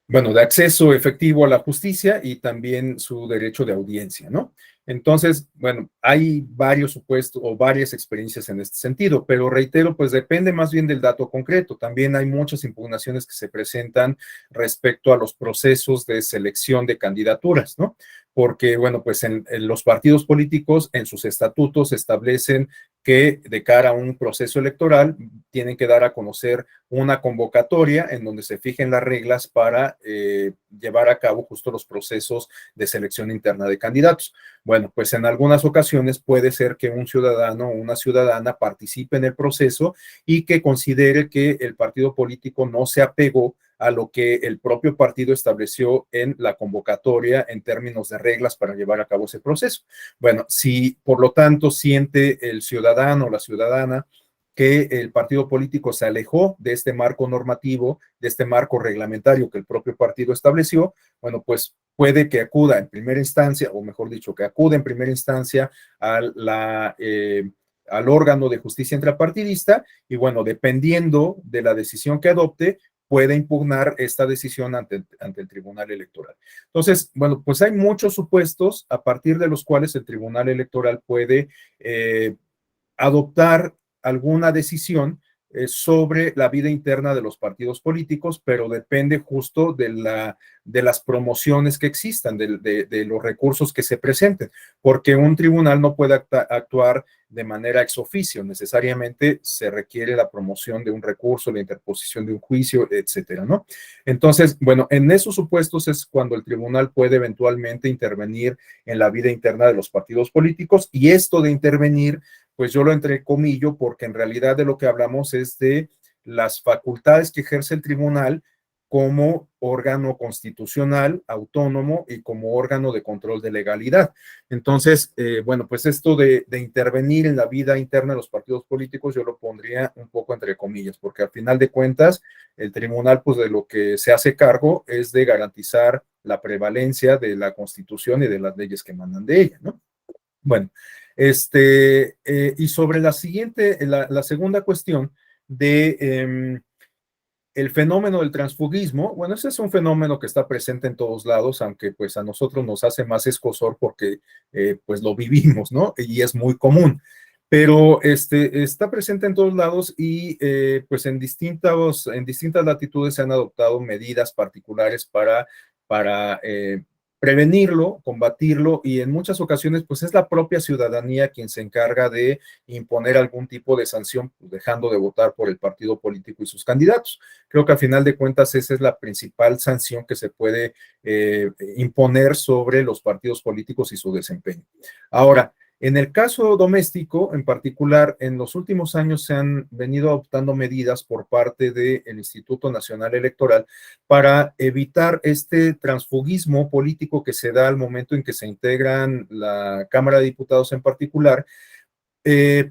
bueno, de acceso efectivo a la justicia y también su derecho de audiencia, ¿no? Entonces, bueno, hay varios supuestos o varias experiencias en este sentido, pero reitero, pues depende más bien del dato concreto. También hay muchas impugnaciones que se presentan respecto a los procesos de selección de candidaturas, ¿no? Porque, bueno, pues en los partidos políticos, en sus estatutos, establecen que de cara a un proceso electoral tienen que dar a conocer una convocatoria en donde se fijen las reglas para llevar a cabo justo los procesos de selección interna de candidatos. Bueno, pues en algunas ocasiones puede ser que un ciudadano o una ciudadana participe en el proceso y que considere que el partido político no se apegó a lo que el propio partido estableció en la convocatoria en términos de reglas para llevar a cabo ese proceso. Bueno, si por lo tanto siente el ciudadano o la ciudadana que el partido político se alejó de este marco normativo, de este marco reglamentario que el propio partido estableció, bueno, pues puede que acuda en primera instancia, o mejor dicho, que acude en primera instancia al órgano de justicia intrapartidista y bueno, dependiendo de la decisión que adopte, puede impugnar esta decisión ante el Tribunal Electoral. Entonces, bueno, pues hay muchos supuestos a partir de los cuales el Tribunal Electoral puede adoptar alguna decisión sobre la vida interna de los partidos políticos, pero depende justo de las promociones que existan, de los recursos que se presenten, porque un tribunal no puede actuar de manera ex oficio, necesariamente se requiere la promoción de un recurso, la interposición de un juicio, etcétera, ¿no? Entonces, bueno, en esos supuestos es cuando el tribunal puede eventualmente intervenir en la vida interna de los partidos políticos, y esto de intervenir pues yo lo entrecomillo porque en realidad de lo que hablamos es de las facultades que ejerce el tribunal como órgano constitucional, autónomo y como órgano de control de legalidad. Entonces, bueno, pues esto de intervenir en la vida interna de los partidos políticos yo lo pondría un poco entre comillas, porque al final de cuentas el tribunal pues de lo que se hace cargo es de garantizar la prevalencia de la Constitución y de las leyes que mandan de ella, ¿no? Bueno, y sobre la siguiente, la segunda cuestión de el fenómeno del transfugismo, bueno, ese es un fenómeno que está presente en todos lados, aunque pues a nosotros nos hace más escozor porque pues lo vivimos, ¿no? Y es muy común, pero está presente en todos lados y pues en distintas latitudes se han adoptado medidas particulares para prevenirlo, combatirlo, y en muchas ocasiones pues es la propia ciudadanía quien se encarga de imponer algún tipo de sanción, pues, dejando de votar por el partido político y sus candidatos. Creo que a final de cuentas esa es la principal sanción que se puede imponer sobre los partidos políticos y su desempeño. Ahora, en el caso doméstico, en particular, en los últimos años se han venido adoptando medidas por parte del Instituto Nacional Electoral para evitar este transfugismo político que se da al momento en que se integran la Cámara de Diputados en particular,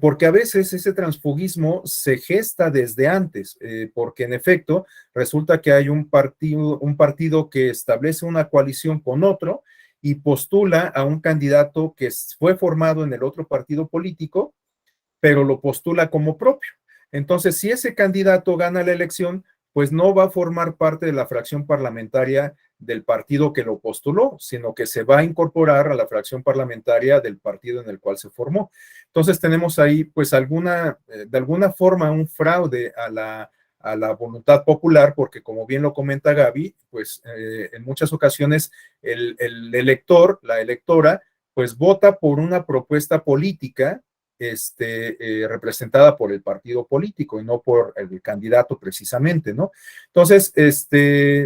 porque a veces ese transfugismo se gesta desde antes, porque en efecto resulta que hay un partido que establece una coalición con otro y postula a un candidato que fue formado en el otro partido político, pero lo postula como propio. Entonces, si ese candidato gana la elección, pues no va a formar parte de la fracción parlamentaria del partido que lo postuló, sino que se va a incorporar a la fracción parlamentaria del partido en el cual se formó. Entonces tenemos ahí pues de alguna forma un fraude a la voluntad popular, porque como bien lo comenta Gaby, pues en muchas ocasiones el elector, la electora, pues vota por una propuesta política representada por el partido político y no por el candidato precisamente, ¿no? Entonces,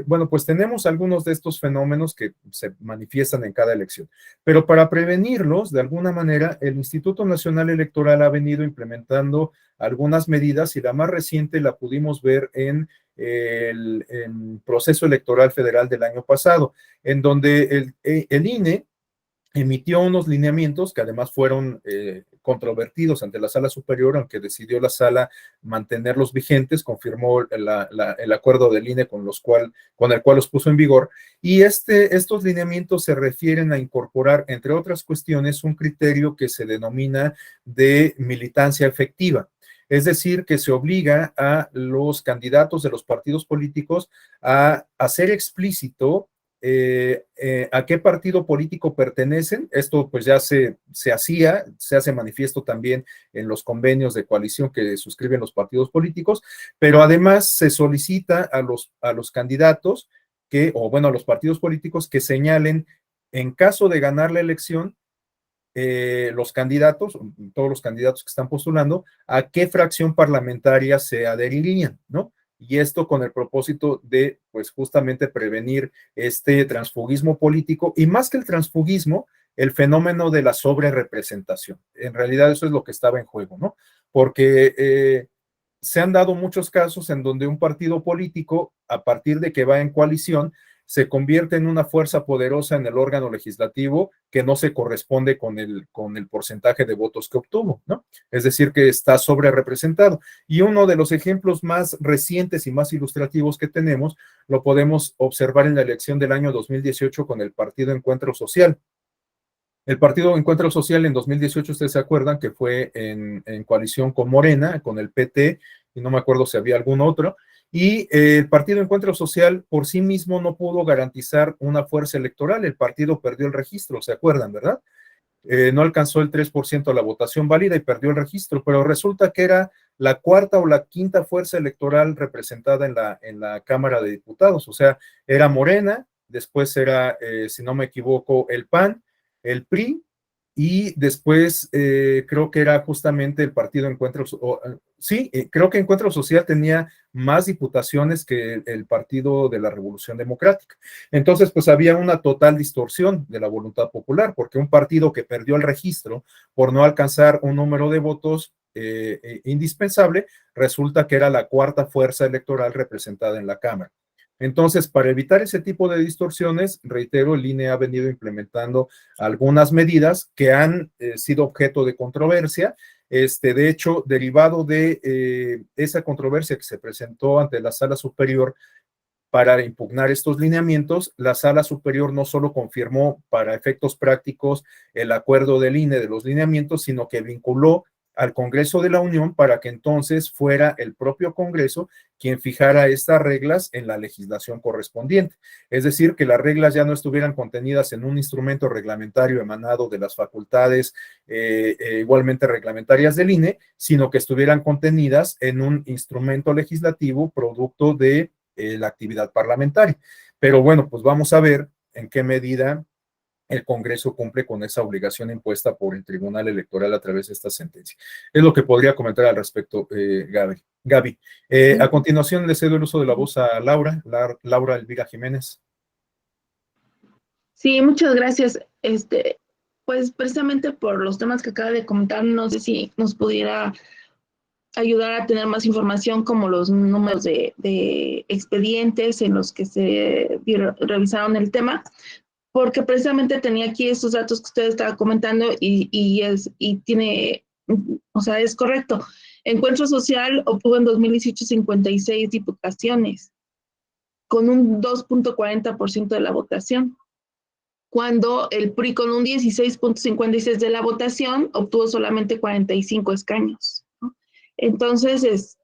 bueno, pues tenemos algunos de estos fenómenos que se manifiestan en cada elección, pero para prevenirlos, de alguna manera, el Instituto Nacional Electoral ha venido implementando algunas medidas y la más reciente la pudimos ver en el proceso electoral federal del año pasado, en donde el INE emitió unos lineamientos que además fueron controvertidos ante la Sala Superior, aunque decidió la Sala mantenerlos vigentes, confirmó el acuerdo del INE con el cual los puso en vigor, y estos lineamientos se refieren a incorporar, entre otras cuestiones, un criterio que se denomina de militancia efectiva. Es decir, que se obliga a los candidatos de los partidos políticos a hacer explícito a qué partido político pertenecen. Esto pues ya se hace manifiesto también en los convenios de coalición que suscriben los partidos políticos, pero además se solicita a los candidatos a los partidos políticos que señalen, en caso de ganar la elección, los candidatos, todos los candidatos que están postulando, a qué fracción parlamentaria se adherirían, ¿no? Y esto con el propósito de, pues, justamente prevenir este transfugismo político, y más que el transfugismo, el fenómeno de la sobrerepresentación. En realidad eso es lo que estaba en juego, ¿no? Porque se han dado muchos casos en donde un partido político, a partir de que va en coalición, se convierte en una fuerza poderosa en el órgano legislativo que no se corresponde con el porcentaje de votos que obtuvo, ¿no? Es decir, que está sobre representado. Y uno de los ejemplos más recientes y más ilustrativos que tenemos lo podemos observar en la elección del año 2018 con el Partido Encuentro Social. El Partido Encuentro Social en 2018, ustedes se acuerdan que fue en coalición con Morena, con el PT, y no me acuerdo si había algún otro, y el Partido Encuentro Social por sí mismo no pudo garantizar una fuerza electoral. El partido perdió el registro, ¿se acuerdan, verdad? No alcanzó el 3% de la votación válida y perdió el registro, pero resulta que era la cuarta o la quinta fuerza electoral representada en la Cámara de Diputados. O sea, era Morena, después era, si no me equivoco, el PAN, el PRI, y después creo que era justamente el Partido Encuentro, creo que Encuentro Social tenía más diputaciones que el Partido de la Revolución Democrática. Entonces, pues había una total distorsión de la voluntad popular, porque un partido que perdió el registro por no alcanzar un número de votos indispensable, resulta que era la cuarta fuerza electoral representada en la Cámara. Entonces, para evitar ese tipo de distorsiones, reitero, el INE ha venido implementando algunas medidas que han sido objeto de controversia. De hecho, derivado de esa controversia que se presentó ante la Sala Superior para impugnar estos lineamientos, la Sala Superior no solo confirmó para efectos prácticos el acuerdo del INE de los lineamientos, sino que vinculó al Congreso de la Unión para que entonces fuera el propio Congreso quien fijara estas reglas en la legislación correspondiente. Es decir, que las reglas ya no estuvieran contenidas en un instrumento reglamentario emanado de las facultades igualmente reglamentarias del INE, sino que estuvieran contenidas en un instrumento legislativo producto de la actividad parlamentaria. Pero bueno, pues vamos a ver en qué medida el Congreso cumple con esa obligación impuesta por el Tribunal Electoral a través de esta sentencia. Es lo que podría comentar al respecto, Gaby. A continuación le cedo el uso de la voz a Laura Elvira Jiménez. Sí, muchas gracias. Pues precisamente por los temas que acaba de comentar, no sé si nos pudiera ayudar a tener más información, como los números de expedientes en los que se revisaron el tema, porque precisamente tenía aquí estos datos que usted estaba comentando y tiene, o sea, es correcto. Encuentro Social obtuvo en 2018 56 diputaciones, con un 2.40% de la votación, cuando el PRI con un 16.56% de la votación obtuvo solamente 45 escaños, ¿no? Entonces,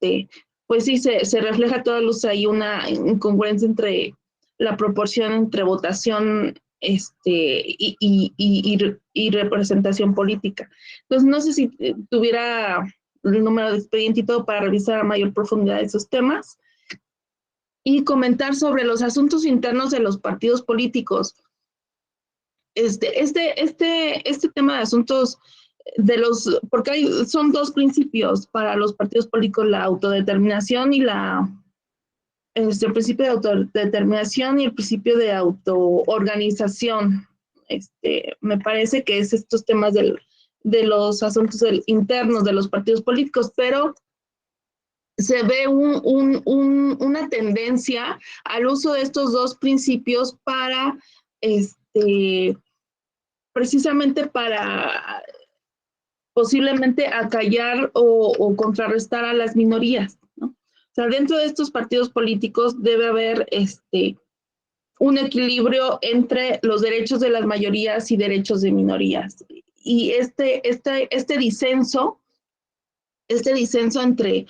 pues sí, se refleja a toda luz ahí una incongruencia entre la proporción entre votación y representación política. Entonces, no sé si tuviera el número de expediente y todo para revisar a mayor profundidad esos temas y comentar sobre los asuntos internos de los partidos políticos. Este tema de asuntos porque son dos principios para los partidos políticos: la autodeterminación y el principio de autodeterminación y el principio de autoorganización. Me parece que es estos temas de los asuntos internos de los partidos políticos, pero se ve una tendencia al uso de estos dos principios para, precisamente para posiblemente acallar o contrarrestar a las minorías, ¿no? O sea, dentro de estos partidos políticos debe haber un equilibrio entre los derechos de las mayorías y derechos de minorías. Y este disenso este disenso entre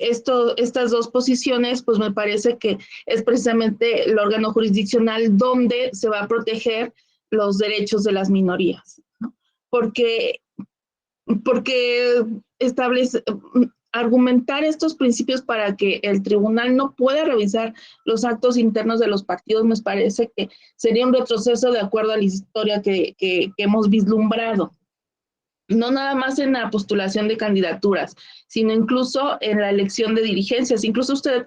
estas dos posiciones, pues me parece que es precisamente el órgano jurisdiccional donde se va a proteger los derechos de las minorías, ¿no? Porque establece, argumentar estos principios para que el tribunal no pueda revisar los actos internos de los partidos, me parece que sería un retroceso de acuerdo a la historia que hemos vislumbrado. No nada más en la postulación de candidaturas, sino incluso en la elección de dirigencias. Incluso usted,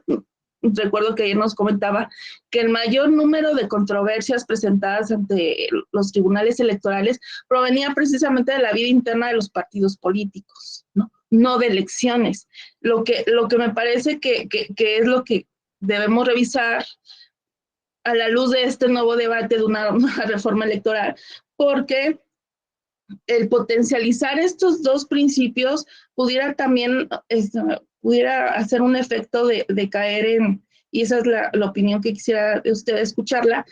recuerdo que ayer nos comentaba que el mayor número de controversias presentadas ante los tribunales electorales provenía precisamente de la vida interna de los partidos políticos, no de elecciones. Lo que me parece que es lo que debemos revisar a la luz de este nuevo debate de una reforma electoral, porque el potencializar estos dos principios pudiera también pudiera hacer un efecto de caer en, y esa es la opinión que quisiera de usted escucharla,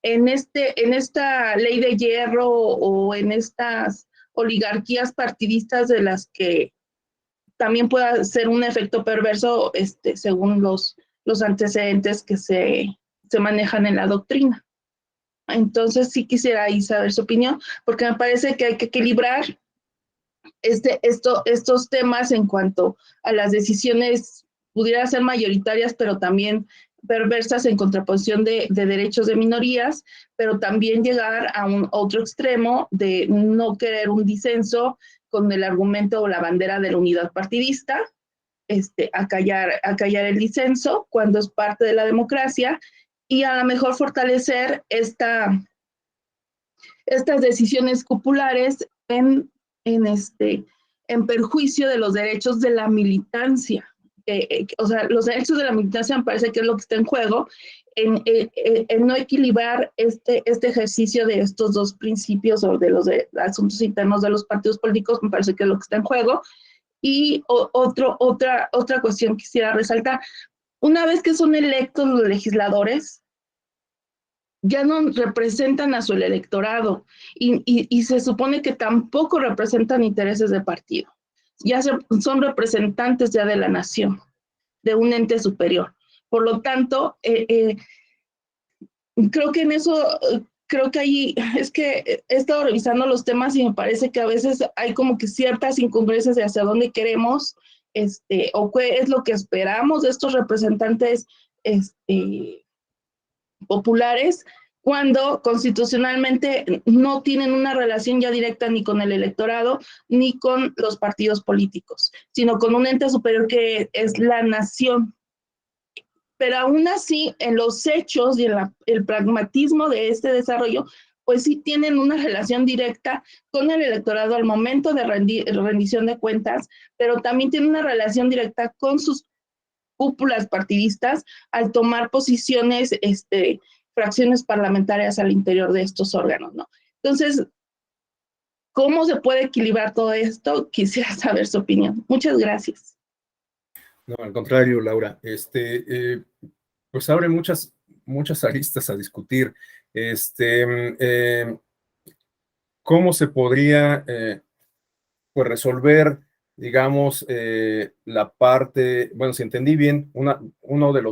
en esta ley de hierro o en estas oligarquías partidistas de las que también pueda ser un efecto perverso según los antecedentes que se manejan en la doctrina. Entonces sí quisiera ahí saber su opinión, porque me parece que hay que equilibrar estos temas en cuanto a las decisiones pudiera ser mayoritarias, pero también perversas en contraposición de derechos de minorías, pero también llegar a un otro extremo de no querer un disenso con el argumento o la bandera de la unidad partidista, acallar el disenso cuando es parte de la democracia, y a lo mejor fortalecer estas decisiones populares en perjuicio de los derechos de la militancia. O sea, los derechos de la militancia me parece que es lo que está en juego, en no equilibrar este ejercicio de estos dos principios o de los asuntos internos de los partidos políticos, me parece que es lo que está en juego. Y otra cuestión que quisiera resaltar: una vez que son electos los legisladores, ya no representan a su electorado y se supone que tampoco representan intereses de partido. Ya son representantes ya de la nación, de un ente superior. Por lo tanto, creo que en eso, creo que ahí, es que he estado revisando los temas y me parece que a veces hay como que ciertas incongruencias de hacia dónde queremos, o qué es lo que esperamos de estos representantes, populares, cuando constitucionalmente no tienen una relación ya directa ni con el electorado ni con los partidos políticos, sino con un ente superior que es la nación. Pero aún así, en los hechos y en el pragmatismo de este desarrollo, pues sí tienen una relación directa con el electorado al momento de rendición de cuentas, pero también tienen una relación directa con sus cúpulas partidistas al tomar posiciones, fracciones parlamentarias al interior de estos órganos, ¿no? Entonces, ¿cómo se puede equilibrar todo esto? Quisiera saber su opinión. Muchas gracias. No, al contrario, Laura, pues abre muchas aristas a discutir. ¿Cómo se podría pues resolver, digamos, la parte, bueno, si entendí bien, uno de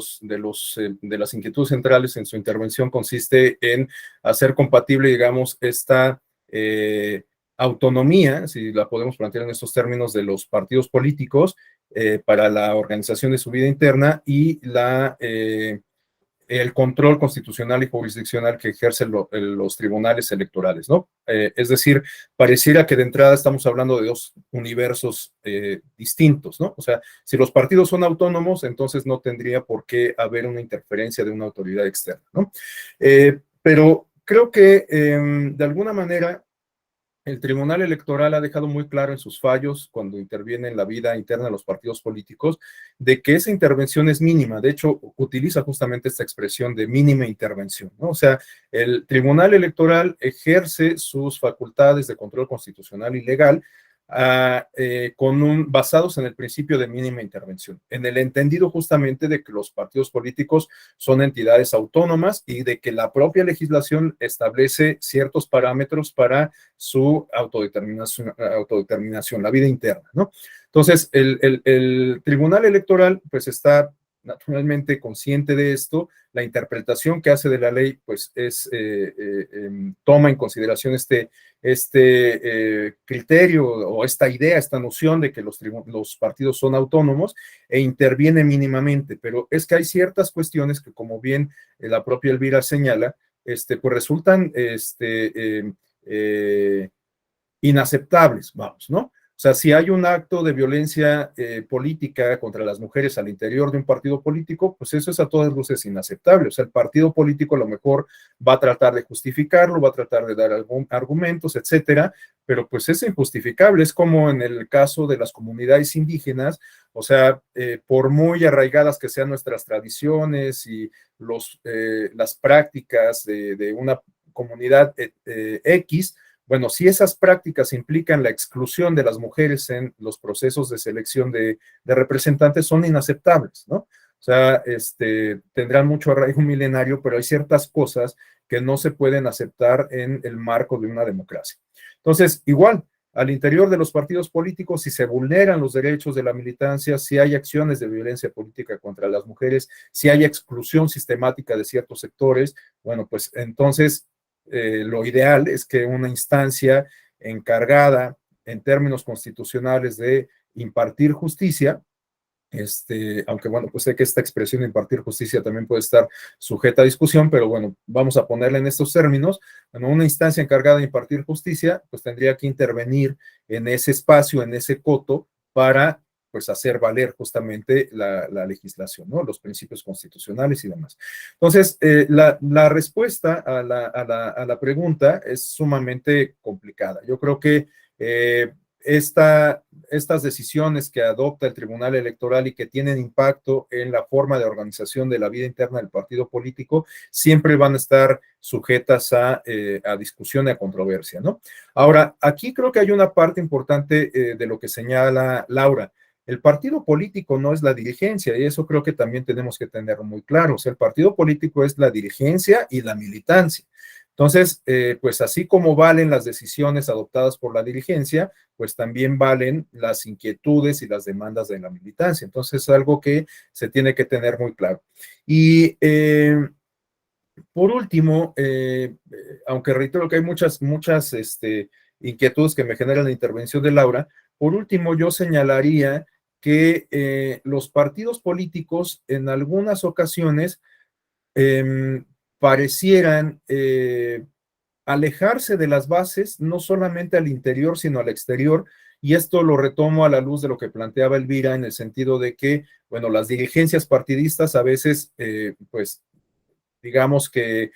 las inquietudes centrales en su intervención consiste en hacer compatible, digamos, esta autonomía, si la podemos plantear en estos términos, de los partidos políticos para la organización de su vida interna y el control constitucional y jurisdiccional que ejercen los tribunales electorales, ¿no? Es decir, pareciera que de entrada estamos hablando de dos universos distintos, ¿no? O sea, si los partidos son autónomos, entonces no tendría por qué haber una interferencia de una autoridad externa, ¿no? Pero creo que de alguna manera el Tribunal Electoral ha dejado muy claro en sus fallos, cuando interviene en la vida interna de los partidos políticos, de que esa intervención es mínima. De hecho, utiliza justamente esta expresión de mínima intervención, ¿no? O sea, el Tribunal Electoral ejerce sus facultades de control constitucional y legal basados en el principio de mínima intervención, en el entendido justamente de que los partidos políticos son entidades autónomas y de que la propia legislación establece ciertos parámetros para su autodeterminación, la vida interna, ¿no? Entonces, el Tribunal Electoral, pues, está naturalmente consciente de esto. La interpretación que hace de la ley, pues, toma en consideración este criterio o esta idea, esta noción de que los partidos son autónomos e interviene mínimamente, pero es que hay ciertas cuestiones que, como bien la propia Elvira señala, pues resultan inaceptables, vamos, ¿no? O sea, si hay un acto de violencia política contra las mujeres al interior de un partido político, pues eso es a todas luces inaceptable. O sea, el partido político a lo mejor va a tratar de justificarlo, va a tratar de dar argumentos, etcétera, pero pues es injustificable. Es como en el caso de las comunidades indígenas, o sea, por muy arraigadas que sean nuestras tradiciones y las prácticas de una comunidad X, bueno, si esas prácticas implican la exclusión de las mujeres en los procesos de selección de representantes, son inaceptables, ¿no? O sea, tendrán mucho arraigo milenario, pero hay ciertas cosas que no se pueden aceptar en el marco de una democracia. Entonces, igual, al interior de los partidos políticos, si se vulneran los derechos de la militancia, si hay acciones de violencia política contra las mujeres, si hay exclusión sistemática de ciertos sectores, bueno, pues entonces lo ideal es que una instancia encargada en términos constitucionales de impartir justicia, aunque bueno, pues sé que esta expresión de impartir justicia también puede estar sujeta a discusión, pero bueno, vamos a ponerla en estos términos. Bueno, una instancia encargada de impartir justicia, pues tendría que intervenir en ese espacio, en ese coto, para pues hacer valer justamente la legislación, ¿no? Los principios constitucionales y demás. Entonces, la respuesta a la pregunta es sumamente complicada. Yo creo que estas decisiones que adopta el Tribunal Electoral y que tienen impacto en la forma de organización de la vida interna del partido político, siempre van a estar sujetas a discusión y a controversia, ¿no? Ahora, aquí creo que hay una parte importante de lo que señala Laura. El partido político no es la dirigencia, y eso creo que también tenemos que tener muy claro. O sea, el partido político es la dirigencia y la militancia. Entonces, pues así como valen las decisiones adoptadas por la dirigencia, pues también valen las inquietudes y las demandas de la militancia. Entonces, es algo que se tiene que tener muy claro. Y por último, aunque reitero que hay muchas inquietudes que me generan la intervención de Laura, por último yo señalaría que los partidos políticos en algunas ocasiones parecieran alejarse de las bases, no solamente al interior, sino al exterior, y esto lo retomo a la luz de lo que planteaba Elvira, en el sentido de que, bueno, las dirigencias partidistas a veces, pues, digamos que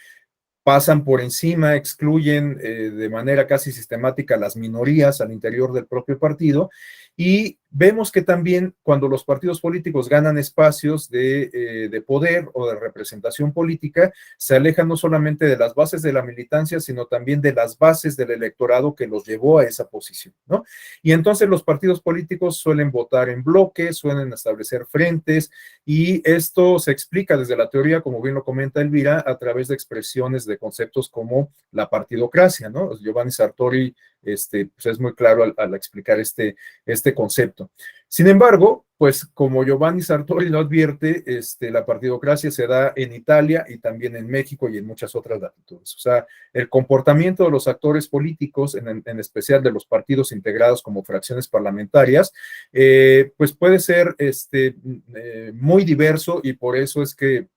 pasan por encima, excluyen de manera casi sistemática las minorías al interior del propio partido, y vemos que también cuando los partidos políticos ganan espacios de poder o de representación política, se alejan no solamente de las bases de la militancia, sino también de las bases del electorado que los llevó a esa posición, ¿no? Y entonces los partidos políticos suelen votar en bloque, suelen establecer frentes, y esto se explica desde la teoría, como bien lo comenta Elvira, a través de expresiones de conceptos como la partidocracia, ¿no? Giovanni Sartori pues es muy claro al explicar este concepto. Sin embargo, pues como Giovanni Sartori lo advierte, la partidocracia se da en Italia y también en México y en muchas otras latitudes. O sea, el comportamiento de los actores políticos, en especial de los partidos integrados como fracciones parlamentarias, pues puede ser muy diverso, y por eso es que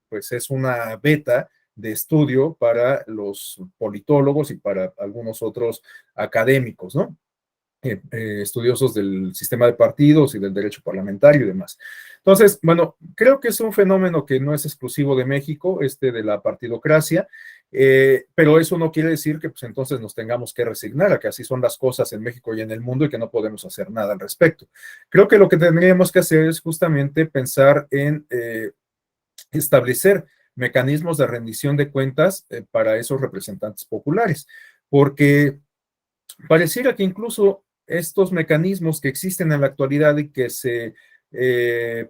pues es una beta de estudio para los politólogos y para algunos otros académicos, ¿no? Estudiosos del sistema de partidos y del derecho parlamentario y demás. Entonces, bueno, creo que es un fenómeno que no es exclusivo de México, de la partidocracia, pero eso no quiere decir que pues entonces nos tengamos que resignar a que así son las cosas en México y en el mundo y que no podemos hacer nada al respecto. Creo que lo que tendríamos que hacer es justamente pensar en establecer mecanismos de rendición de cuentas para esos representantes populares, porque pareciera que incluso estos mecanismos que existen en la actualidad y que se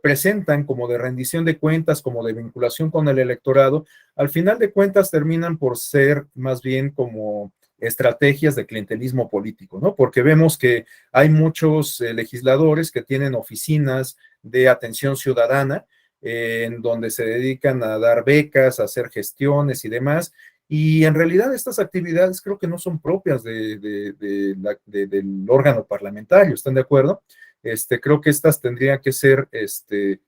presentan como de rendición de cuentas, como de vinculación con el electorado, al final de cuentas terminan por ser más bien como estrategias de clientelismo político, ¿no? Porque vemos que hay muchos legisladores que tienen oficinas de atención ciudadana, en donde se dedican a dar becas, a hacer gestiones y demás, y en realidad estas actividades creo que no son propias del órgano parlamentario, ¿están de acuerdo? Creo que estas tendrían que ser, este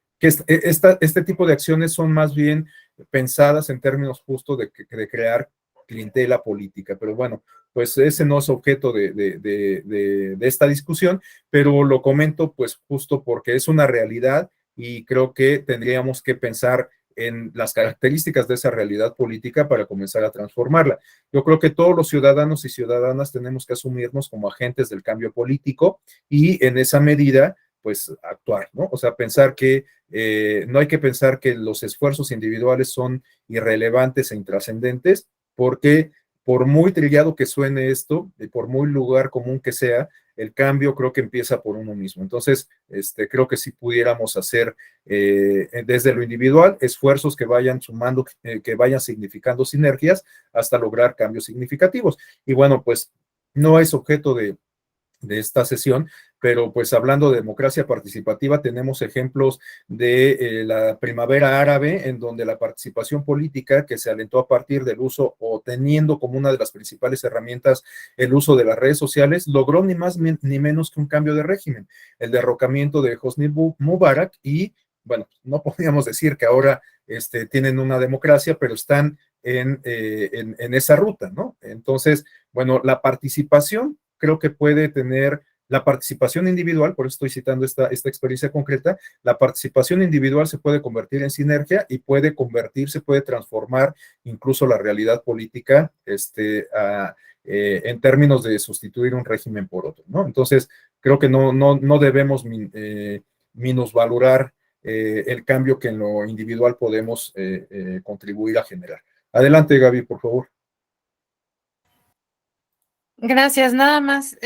tipo de acciones son más bien pensadas en términos justo de crear clientela política, pero bueno, pues ese no es objeto de esta discusión, pero lo comento pues justo porque es una realidad y creo que tendríamos que pensar en las características de esa realidad política para comenzar a transformarla. Yo creo que todos los ciudadanos y ciudadanas tenemos que asumirnos como agentes del cambio político y en esa medida, pues actuar, ¿no? O sea, pensar que no hay que pensar que los esfuerzos individuales son irrelevantes e intrascendentes, porque por muy trillado que suene esto, y por muy lugar común que sea, el cambio creo que empieza por uno mismo. Entonces, creo que si pudiéramos hacer desde lo individual esfuerzos que vayan sumando, que vayan significando sinergias hasta lograr cambios significativos. Y bueno, pues no es objeto de esta sesión, pero pues hablando de democracia participativa, tenemos ejemplos de la primavera árabe, en donde la participación política que se alentó a partir del uso o teniendo como una de las principales herramientas el uso de las redes sociales, logró ni más ni menos que un cambio de régimen, el derrocamiento de Hosni Mubarak y, bueno, no podríamos decir que ahora tienen una democracia, pero están en esa ruta, ¿no? Entonces, bueno, la participación creo que puede tener la participación individual, por eso estoy citando esta experiencia concreta, la participación individual se puede convertir en sinergia y puede convertirse, puede transformar incluso la realidad política en términos de sustituir un régimen por otro, ¿no? Entonces, creo que no debemos minusvalorar el cambio que en lo individual podemos contribuir a generar. Adelante, Gaby, por favor. Gracias. Nada más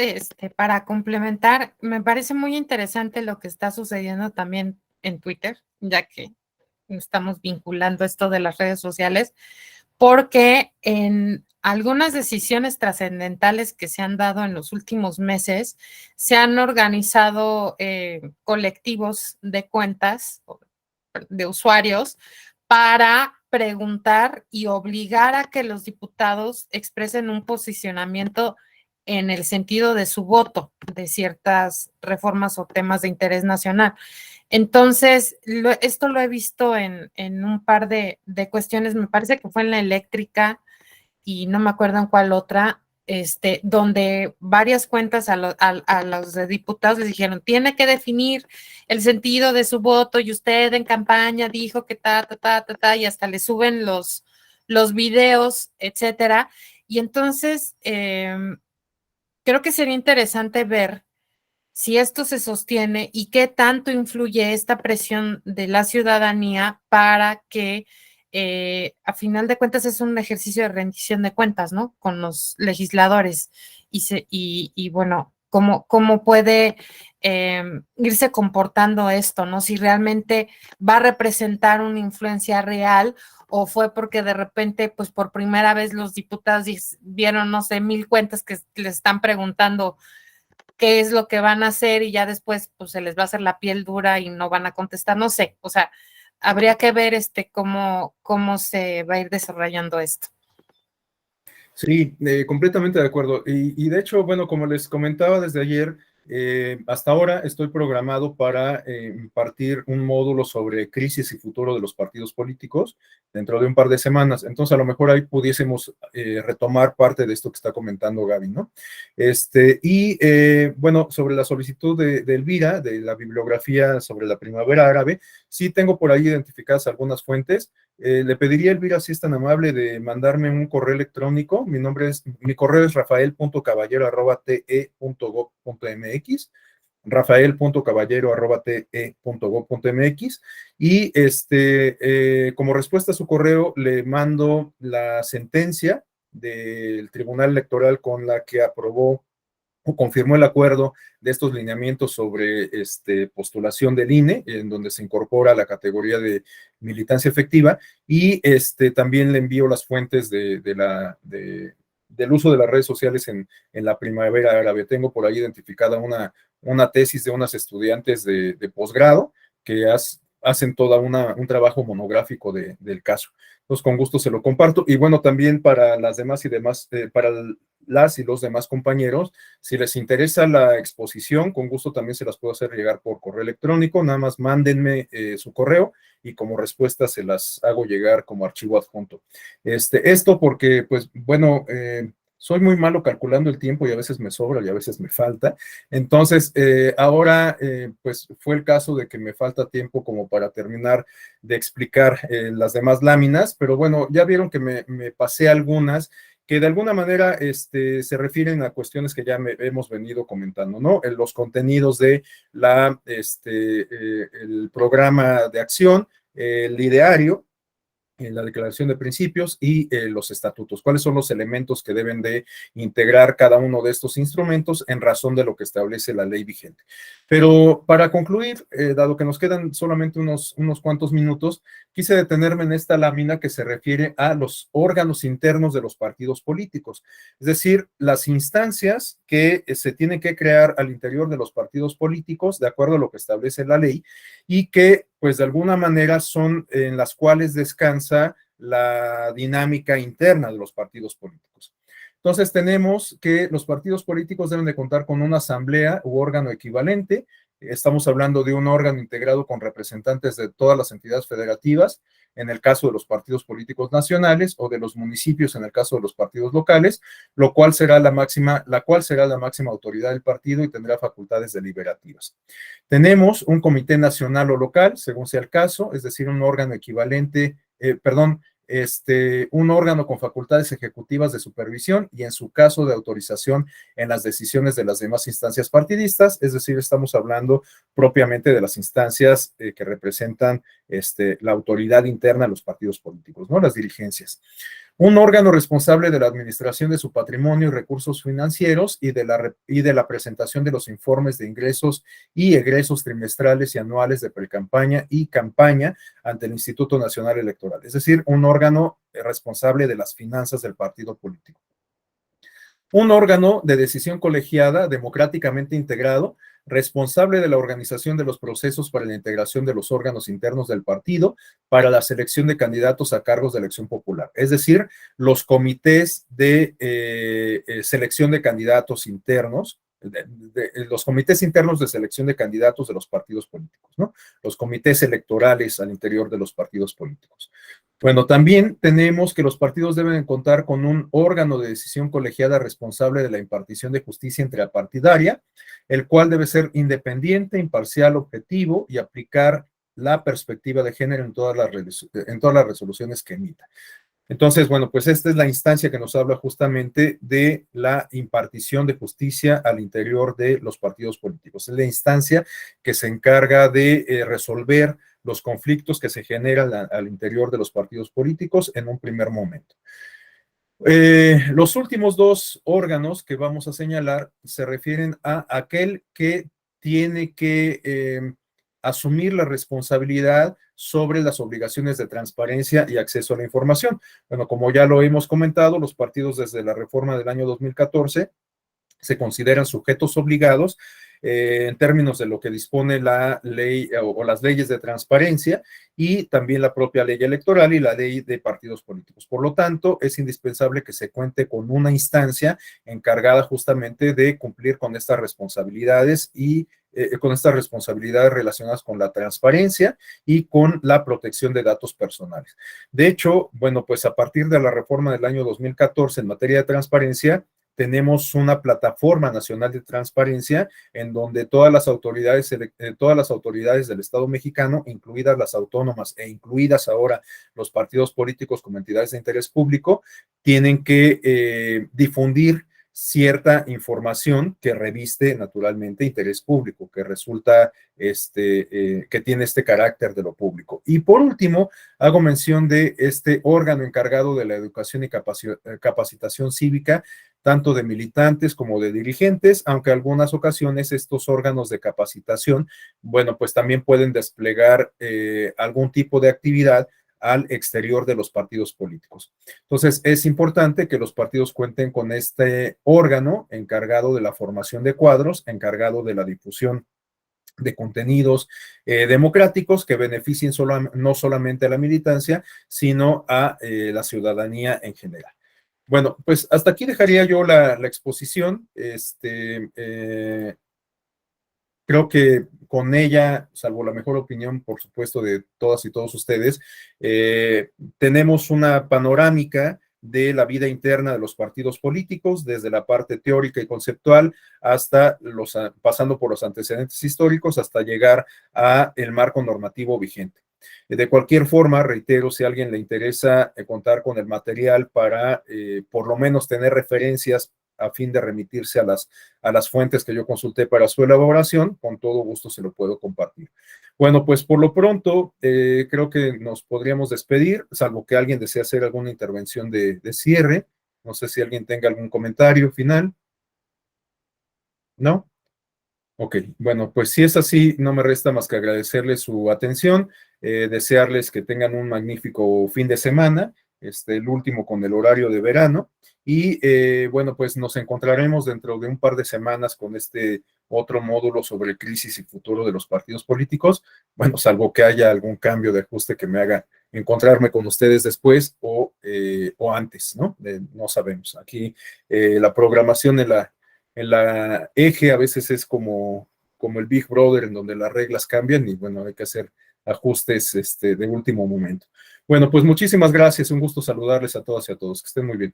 para complementar, me parece muy interesante lo que está sucediendo también en Twitter, ya que estamos vinculando esto de las redes sociales, porque en algunas decisiones trascendentales que se han dado en los últimos meses, se han organizado colectivos de cuentas de usuarios para preguntar y obligar a que los diputados expresen un posicionamiento en el sentido de su voto de ciertas reformas o temas de interés nacional. Entonces, esto lo he visto en un par de cuestiones, me parece que fue en la eléctrica y no me acuerdo en cuál otra, donde varias cuentas a los diputados les dijeron, tiene que definir el sentido de su voto y usted en campaña dijo que y hasta le suben los videos, etcétera. Y entonces, creo que sería interesante ver si esto se sostiene y qué tanto influye esta presión de la ciudadanía para que a final de cuentas es un ejercicio de rendición de cuentas, ¿no? Con los legisladores y bueno, cómo puede irse comportando esto, ¿no? Si realmente va a representar una influencia real o fue porque de repente, pues por primera vez los diputados vieron, no sé, 1000 cuentas que les están preguntando qué es lo que van a hacer y ya después pues se les va a hacer la piel dura y no van a contestar, no sé, o sea, habría que ver cómo se va a ir desarrollando esto. Sí, completamente de acuerdo. Y de hecho, bueno, como les comentaba desde ayer, hasta ahora estoy programado para impartir un módulo sobre crisis y futuro de los partidos políticos dentro de un par de semanas. Entonces, a lo mejor ahí pudiésemos retomar parte de esto que está comentando Gaby, ¿no? Bueno, sobre la solicitud de Elvira, de la bibliografía sobre la primavera árabe, sí tengo por ahí identificadas algunas fuentes. Le pediría a Elvira, si es tan amable, de mandarme un correo electrónico. Mi correo es rafael.caballero@te.gov.mx, rafael.caballero@te.gov.mx, y como respuesta a su correo le mando la sentencia del Tribunal Electoral con la que aprobó confirmó el acuerdo de estos lineamientos sobre postulación del INE, en donde se incorpora la categoría de militancia efectiva, y también le envío las fuentes del uso de las redes sociales en la primavera árabe. Tengo por ahí identificada una tesis de unas estudiantes de posgrado que hacen todo un trabajo monográfico del caso. Entonces, con gusto se lo comparto. Y bueno, también para las demás y demás, para las y los demás compañeros, si les interesa la exposición, con gusto también se las puedo hacer llegar por correo electrónico. Nada más mándenme su correo y como respuesta se las hago llegar como archivo adjunto. Esto porque, pues, bueno, soy muy malo calculando el tiempo y a veces me sobra y a veces me falta. Entonces, ahora, pues, fue el caso de que me falta tiempo como para terminar de explicar las demás láminas, pero bueno, ya vieron que me pasé algunas que de alguna manera se refieren a cuestiones que ya hemos venido comentando, ¿no? Los contenidos de el programa de acción, el ideario, la declaración de principios y los estatutos. ¿Cuáles son los elementos que deben de integrar cada uno de estos instrumentos en razón de lo que establece la ley vigente? Pero para concluir, dado que nos quedan solamente unos cuantos minutos, quise detenerme en esta lámina que se refiere a los órganos internos de los partidos políticos, es decir, las instancias que se tienen que crear al interior de los partidos políticos de acuerdo a lo que establece la ley y que pues de alguna manera son en las cuales descansa la dinámica interna de los partidos políticos. Entonces tenemos que los partidos políticos deben de contar con una asamblea u órgano equivalente. Estamos hablando de un órgano integrado con representantes de todas las entidades federativas, en el caso de los partidos políticos nacionales, o de los municipios en el caso de los partidos locales, la cual será la máxima autoridad del partido y tendrá facultades deliberativas. Tenemos un comité nacional o local, según sea el caso, es decir, un órgano equivalente, un órgano con facultades ejecutivas de supervisión y en su caso de autorización en las decisiones de las demás instancias partidistas, es decir, estamos hablando propiamente de las instancias que representan la autoridad interna de los partidos políticos, ¿no? Las dirigencias. Un órgano responsable de la administración de su patrimonio y recursos financieros y de la presentación de los informes de ingresos y egresos trimestrales y anuales de precampaña y campaña ante el Instituto Nacional Electoral, es decir, un órgano responsable de las finanzas del partido político. Un órgano de decisión colegiada, democráticamente integrado, responsable de la organización de los procesos para la integración de los órganos internos del partido para la selección de candidatos a cargos de elección popular, es decir, los comités de selección de candidatos internos, los comités internos de selección de candidatos de los partidos políticos, ¿no? Los comités electorales al interior de los partidos políticos. Bueno, también tenemos que los partidos deben contar con un órgano de decisión colegiada responsable de la impartición de justicia intrapartidaria, el cual debe ser independiente, imparcial, objetivo y aplicar la perspectiva de género en todas las resoluciones que emita. Entonces, bueno, pues esta es la instancia que nos habla justamente de la impartición de justicia al interior de los partidos políticos. Es la instancia que se encarga de resolver los conflictos que se generan al interior de los partidos políticos en un primer momento. Los últimos dos órganos que vamos a señalar se refieren a aquel que tiene que asumir la responsabilidad sobre las obligaciones de transparencia y acceso a la información. Bueno, como ya lo hemos comentado, los partidos desde la reforma del año 2014 se consideran sujetos obligados en términos de lo que dispone la ley o las leyes de transparencia y también la propia ley electoral y la ley de partidos políticos. Por lo tanto, es indispensable que se cuente con una instancia encargada justamente de cumplir con estas responsabilidades y con estas responsabilidades relacionadas con la transparencia y con la protección de datos personales. De hecho, bueno, pues a partir de la reforma del año 2014 en materia de transparencia, tenemos una plataforma nacional de transparencia en donde todas las autoridades del Estado mexicano, incluidas las autónomas e incluidas ahora los partidos políticos como entidades de interés público, tienen que difundir cierta información que reviste naturalmente interés público, que resulta, que tiene este carácter de lo público. Y por último, hago mención de este órgano encargado de la educación y capacitación cívica, tanto de militantes como de dirigentes, aunque en algunas ocasiones estos órganos de capacitación, bueno, pues también pueden desplegar algún tipo de actividad al exterior de los partidos políticos. Entonces, es importante que los partidos cuenten con este órgano encargado de la formación de cuadros, encargado de la difusión de contenidos democráticos que beneficien no solamente a la militancia, sino a la ciudadanía en general. Bueno, pues hasta aquí dejaría yo la exposición. Creo que con ella, salvo la mejor opinión, por supuesto, de todas y todos ustedes, tenemos una panorámica de la vida interna de los partidos políticos, desde la parte teórica y conceptual hasta pasando por los antecedentes históricos hasta llegar a el marco normativo vigente. De cualquier forma, reitero, si a alguien le interesa contar con el material para por lo menos tener referencias a fin de remitirse a las fuentes que yo consulté para su elaboración, con todo gusto se lo puedo compartir. Bueno, pues por lo pronto creo que nos podríamos despedir, salvo que alguien desee hacer alguna intervención de cierre. No sé si alguien tenga algún comentario final. ¿No? Ok, bueno, pues si es así, no me resta más que agradecerles su atención, desearles que tengan un magnífico fin de semana, el último con el horario de verano, y bueno, pues nos encontraremos dentro de un par de semanas con este otro módulo sobre crisis y futuro de los partidos políticos, bueno, salvo que haya algún cambio de ajuste que me haga encontrarme con ustedes después o antes, ¿no? No sabemos. Aquí la programación en la eje a veces es como el Big Brother, en donde las reglas cambian y bueno, hay que hacer ajustes de último momento. Bueno, pues muchísimas gracias, un gusto saludarles a todas y a todos, que estén muy bien.